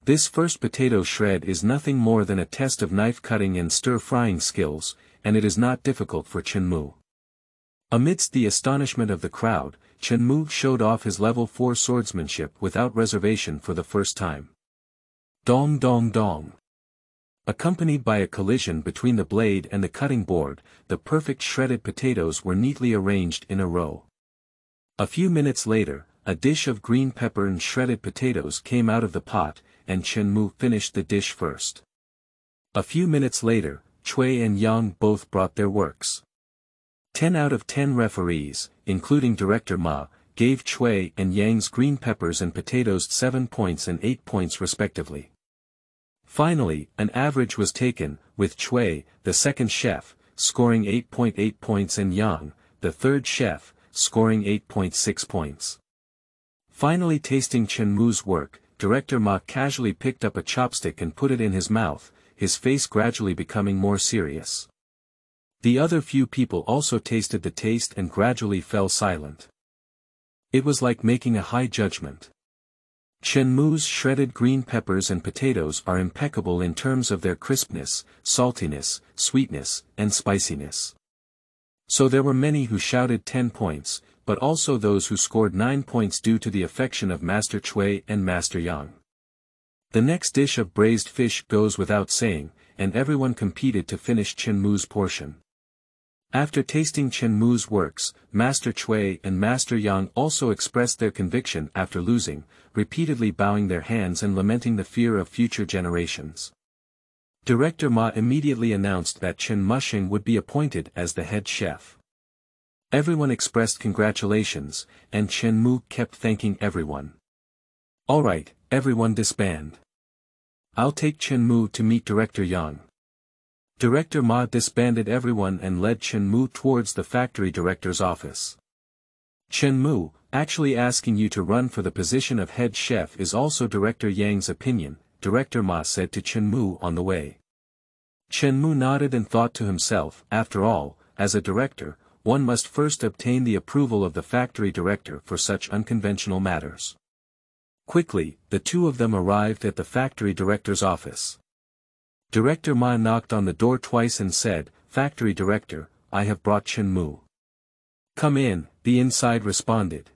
This first potato shred is nothing more than a test of knife cutting and stir-frying skills, and it is not difficult for Chen Mu. Amidst the astonishment of the crowd, Chen Mu showed off his level 4 swordsmanship without reservation for the first time. Dong dong dong. Accompanied by a collision between the blade and the cutting board, the perfect shredded potatoes were neatly arranged in a row. A few minutes later, a dish of green pepper and shredded potatoes came out of the pot, and Chen Mu finished the dish first. A few minutes later, Chui and Yang both brought their works. 10 out of 10 referees, including Director Ma, gave Chui and Yang's green peppers and potatoes 7 points and 8 points respectively. Finally, an average was taken, with Chui, the second chef, scoring 8.8 points and Yang, the third chef, scoring 8.6 points. Finally tasting Chen Mu's work, Director Ma casually picked up a chopstick and put it in his mouth, his face gradually becoming more serious. The other few people also tasted the taste and gradually fell silent. It was like making a high judgment. Chen Mu's shredded green peppers and potatoes are impeccable in terms of their crispness, saltiness, sweetness, and spiciness. So there were many who shouted 10 points, but also those who scored 9 points due to the affection of Master Chui and Master Yang. The next dish of braised fish goes without saying, and everyone competed to finish Chen Mu's portion. After tasting Chen Mu's works, Master Chui and Master Yang also expressed their conviction after losing, repeatedly bowing their hands and lamenting the fear of future generations. Director Ma immediately announced that Chen Mushing would be appointed as the head chef. Everyone expressed congratulations, and Chen Mu kept thanking everyone. "Alright, everyone disband. I'll take Chen Mu to meet Director Yang." Director Ma disbanded everyone and led Chen Mu towards the factory director's office. "Chen Mu, actually asking you to run for the position of head chef is also Director Yang's opinion," Director Ma said to Chen Mu on the way. Chen Mu nodded and thought to himself, after all, as a director, one must first obtain the approval of the factory director for such unconventional matters. Quickly, the two of them arrived at the factory director's office. Director Ma knocked on the door twice and said, "Factory director, I have brought Chen Mu." "Come in," the inside responded.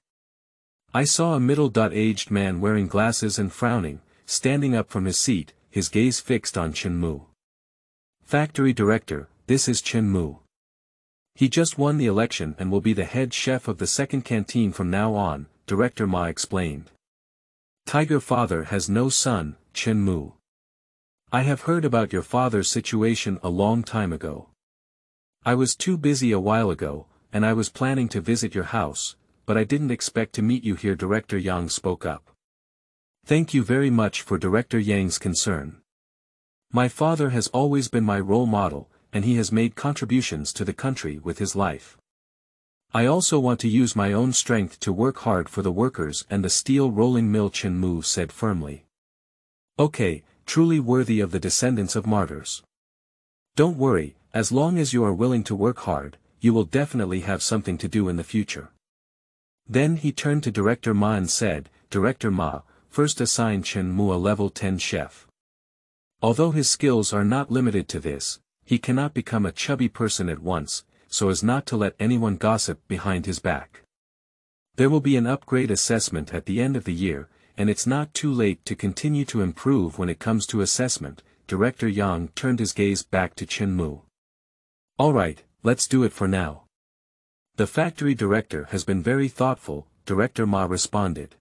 I saw a middle-aged man wearing glasses and frowning, standing up from his seat, his gaze fixed on Chen Mu. "Factory director, this is Chen Mu. He just won the election and will be the head chef of the second canteen from now on," Director Ma explained. "Tiger father has no son, Chen Mu. I have heard about your father's situation a long time ago. I was too busy a while ago, and I was planning to visit your house, but I didn't expect to meet you here." Director Yang spoke up. "Thank you very much for Director Yang's concern. My father has always been my role model, and he has made contributions to the country with his life. I also want to use my own strength to work hard for the workers and the steel rolling mill," Chen Mu said firmly. "Okay, truly worthy of the descendants of martyrs. Don't worry, as long as you are willing to work hard, you will definitely have something to do in the future." Then he turned to Director Ma and said, "Director Ma, first assign Chen Mu a level 10 chef. Although his skills are not limited to this, he cannot become a chubby person at once, so as not to let anyone gossip behind his back. There will be an upgrade assessment at the end of the year, and it's not too late to continue to improve when it comes to assessment." Director Yang turned his gaze back to Chen Mu. "Alright, let's do it for now. The factory director has been very thoughtful," Director Ma responded.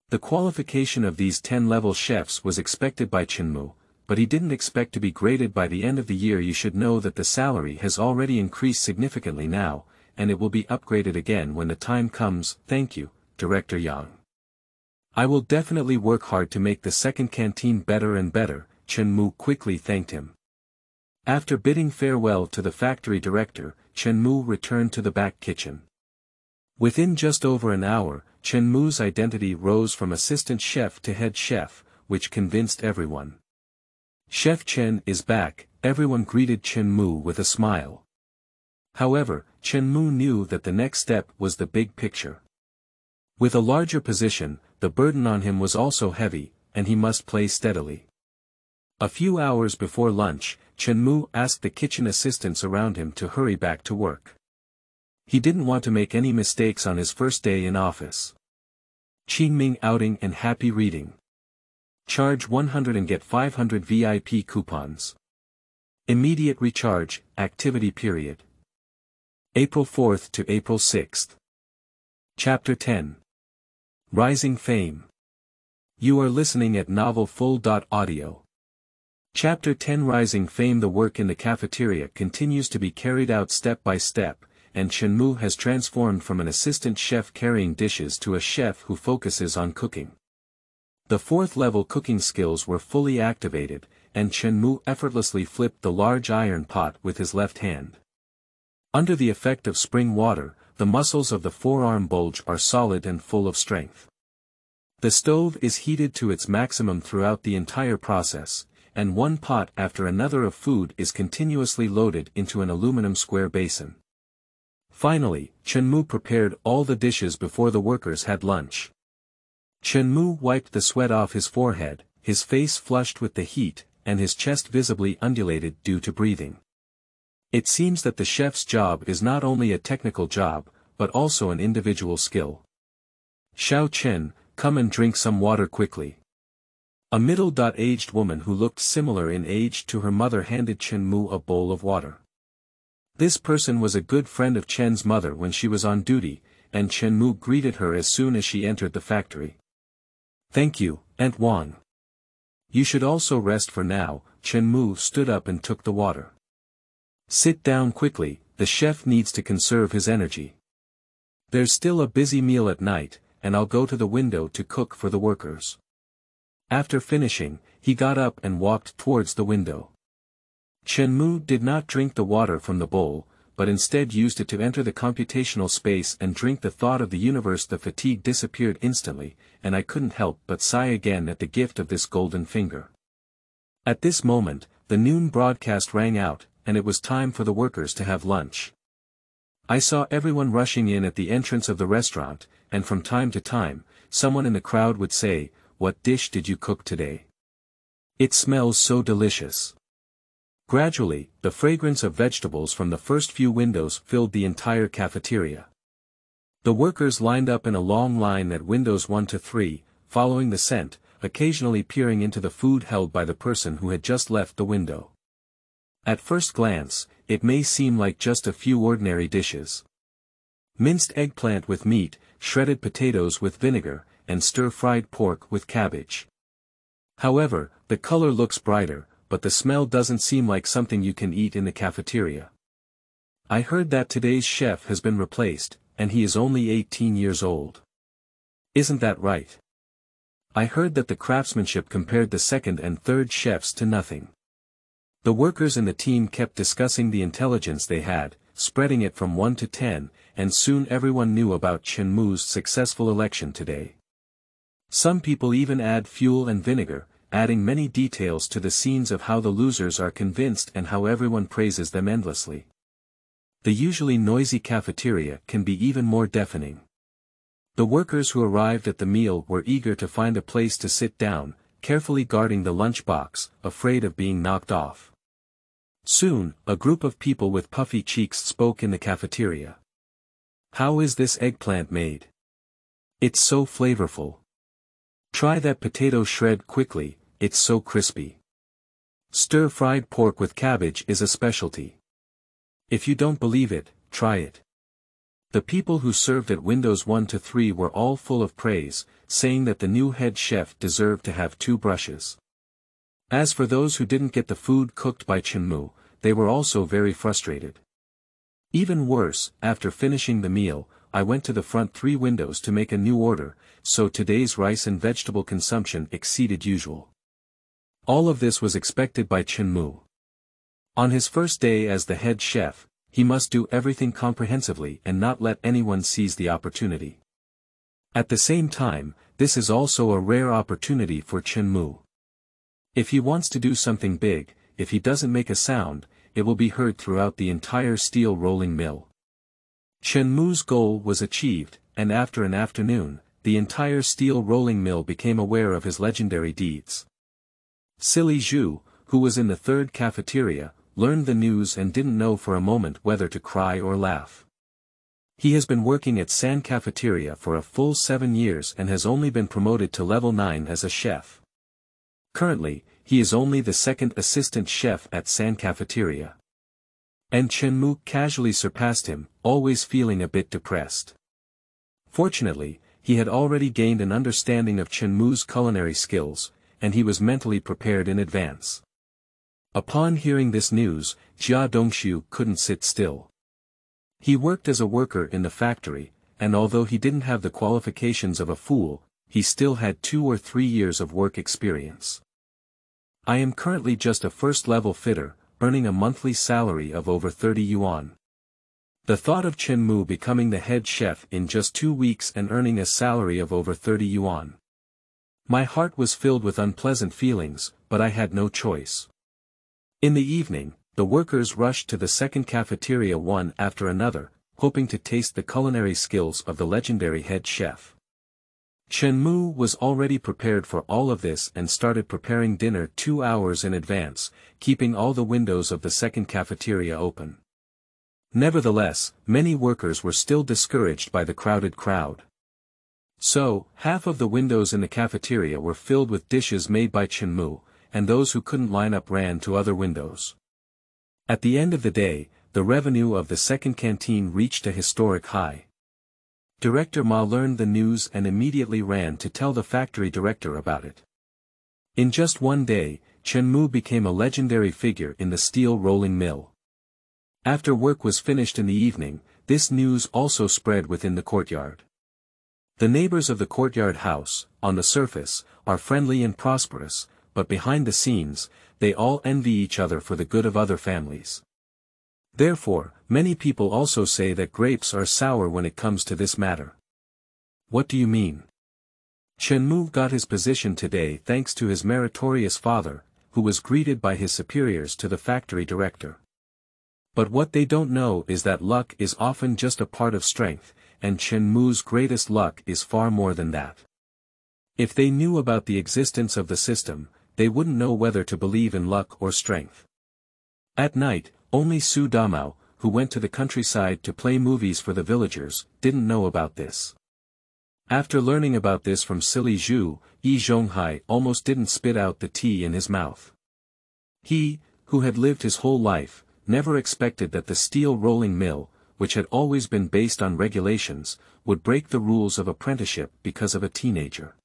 The qualification of these 10-level chefs was expected by Chen Mu, but he didn't expect to be graded by the end of the year. "You should know that the salary has already increased significantly now, and it will be upgraded again when the time comes." "Thank you, Director Yang. I will definitely work hard to make the second canteen better and better," Chen Mu quickly thanked him. After bidding farewell to the factory director, Chen Mu returned to the back kitchen. Within just over an hour, Chen Mu's identity rose from assistant chef to head chef, which convinced everyone. "Chef Chen is back," everyone greeted Chen Mu with a smile. However, Chen Mu knew that the next step was the big picture. With a larger position, the burden on him was also heavy, and he must play steadily. A few hours before lunch, Chen Mu asked the kitchen assistants around him to hurry back to work. He didn't want to make any mistakes on his first day in office. Qingming outing and happy reading. Charge 100 and get 500 VIP coupons. Immediate recharge, activity period. April 4th to April 6th. Chapter 10. Rising Fame. You are listening at novelfull.audio. Chapter 10. Rising Fame. The work in the cafeteria continues to be carried out step by step, and Chen Mu has transformed from an assistant chef carrying dishes to a chef who focuses on cooking. The fourth-level cooking skills were fully activated, and Chen Mu effortlessly flipped the large iron pot with his left hand. Under the effect of spring water, the muscles of the forearm bulge are solid and full of strength. The stove is heated to its maximum throughout the entire process, and one pot after another of food is continuously loaded into an aluminum square basin. Finally, Chen Mu prepared all the dishes before the workers had lunch. Chen Mu wiped the sweat off his forehead, his face flushed with the heat, and his chest visibly undulated due to breathing. It seems that the chef's job is not only a technical job, but also an individual skill. "Xiao Chen, come and drink some water quickly." A middle-aged woman who looked similar in age to her mother handed Chen Mu a bowl of water. This person was a good friend of Chen's mother when she was on duty, and Chen Mu greeted her as soon as she entered the factory. "Thank you, Aunt Wang. You should also rest for now." Chen Mu stood up and took the water. "Sit down quickly, the chef needs to conserve his energy. There's still a busy meal at night, and I'll go to the window to cook for the workers." After finishing, he got up and walked towards the window. Chen Mu did not drink the water from the bowl, but instead used it to enter the computational space and drink the thought of the universe. The fatigue disappeared instantly, and I couldn't help but sigh again at the gift of this golden finger. At this moment, the noon broadcast rang out, and it was time for the workers to have lunch. I saw everyone rushing in at the entrance of the restaurant, and from time to time, someone in the crowd would say, "What dish did you cook today? It smells so delicious." Gradually, the fragrance of vegetables from the first few windows filled the entire cafeteria. The workers lined up in a long line at windows 1 to 3, following the scent, occasionally peering into the food held by the person who had just left the window. At first glance, it may seem like just a few ordinary dishes. Minced eggplant with meat, shredded potatoes with vinegar, and stir-fried pork with cabbage. However, the color looks brighter, but the smell doesn't seem like something you can eat in the cafeteria. I heard that today's chef has been replaced, and he is only 18 years old. Isn't that right? I heard that the craftsmanship compared the second and third chefs to nothing. The workers in the team kept discussing the intelligence they had, spreading it from 1 to 10, and soon everyone knew about Chen Mu's successful election today. Some people even add fuel and vinegar, adding many details to the scenes of how the losers are convinced and how everyone praises them endlessly. The usually noisy cafeteria can be even more deafening. The workers who arrived at the meal were eager to find a place to sit down, carefully guarding the lunchbox, afraid of being knocked off. Soon, a group of people with puffy cheeks spoke in the cafeteria. "How is this eggplant made? It's so flavorful. Try that potato shred quickly, it's so crispy. Stir-fried pork with cabbage is a specialty. If you don't believe it, try it." The people who served at windows 1 to 3 were all full of praise, saying that the new head chef deserved to have 2 brushes. As for those who didn't get the food cooked by Chen Mu, they were also very frustrated. Even worse, after finishing the meal, I went to the front 3 windows to make a new order, so today's rice and vegetable consumption exceeded usual. All of this was expected by Chen Mu. On his first day as the head chef, he must do everything comprehensively and not let anyone seize the opportunity. At the same time, this is also a rare opportunity for Chen Mu. If he wants to do something big, if he doesn't make a sound, it will be heard throughout the entire steel rolling mill. Chen Mu's goal was achieved, and after an afternoon, the entire steel rolling mill became aware of his legendary deeds. Silly Zhu, who was in the third cafeteria, learned the news and didn't know for a moment whether to cry or laugh. He has been working at San Cafeteria for a full 7 years and has only been promoted to level 9 as a chef. Currently, he is only the second assistant chef at San Cafeteria. And Chen Mu casually surpassed him, always feeling a bit depressed. Fortunately, he had already gained an understanding of Chen Mu's culinary skills, and he was mentally prepared in advance. Upon hearing this news, Jia Dongxiu couldn't sit still. He worked as a worker in the factory, and although he didn't have the qualifications of a fool, he still had 2 or 3 years of work experience. "I am currently just a first-level fitter, earning a monthly salary of over 30 yuan. The thought of Chen Mu becoming the head chef in just 2 weeks and earning a salary of over 30 yuan. My heart was filled with unpleasant feelings, but I had no choice." In the evening, the workers rushed to the second cafeteria one after another, hoping to taste the culinary skills of the legendary head chef. Chen Mu was already prepared for all of this and started preparing dinner 2 hours in advance, keeping all the windows of the second cafeteria open. Nevertheless, many workers were still discouraged by the crowded crowd. So, half of the windows in the cafeteria were filled with dishes made by Chen Mu, and those who couldn't line up ran to other windows. At the end of the day, the revenue of the second canteen reached a historic high. Director Ma learned the news and immediately ran to tell the factory director about it. In just one day, Chen Mu became a legendary figure in the steel rolling mill. After work was finished in the evening, this news also spread within the courtyard. The neighbors of the courtyard house, on the surface, are friendly and prosperous, but behind the scenes, they all envy each other for the good of other families. Therefore, many people also say that grapes are sour when it comes to this matter. What do you mean? Chen Mu got his position today thanks to his meritorious father, who was greeted by his superiors to the factory director. But what they don't know is that luck is often just a part of strength, and Chen Mu's greatest luck is far more than that. If they knew about the existence of the system, they wouldn't know whether to believe in luck or strength. At night, only Su Damao, who went to the countryside to play movies for the villagers, didn't know about this. After learning about this from silly Zhu, Yi Zhonghai almost didn't spit out the tea in his mouth. He, who had lived his whole life, never expected that the steel rolling mill, which had always been based on regulations, would break the rules of apprenticeship because of a teenager.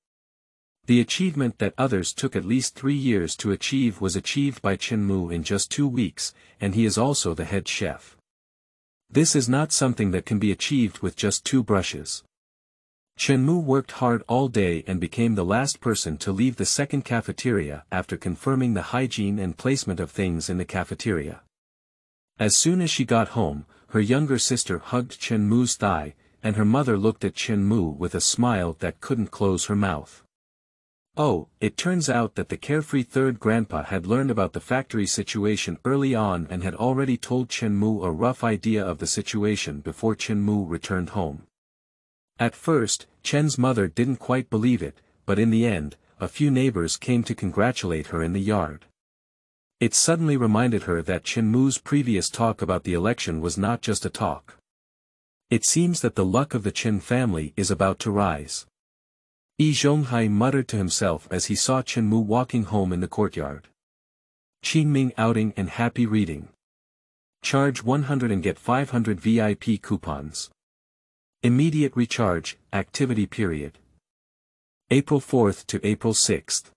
The achievement that others took at least 3 years to achieve was achieved by Chen Mu in just 2 weeks, and he is also the head chef. This is not something that can be achieved with just 2 brushes. Chen Mu worked hard all day and became the last person to leave the second cafeteria after confirming the hygiene and placement of things in the cafeteria. As soon as she got home, her younger sister hugged Chen Mu's thigh, and her mother looked at Chen Mu with a smile that couldn't close her mouth. Oh, it turns out that the carefree third grandpa had learned about the factory situation early on and had already told Chen Mu a rough idea of the situation before Chen Mu returned home. At first, Chen's mother didn't quite believe it, but in the end, a few neighbors came to congratulate her in the yard. It suddenly reminded her that Chen Mu's previous talk about the election was not just a talk. It seems that the luck of the Chen family is about to rise. Yi Zhonghai muttered to himself as he saw Chen Mu walking home in the courtyard. Qingming outing and happy reading. Charge 100 and get 500 VIP coupons. Immediate recharge, activity period. April 4th to April 6th.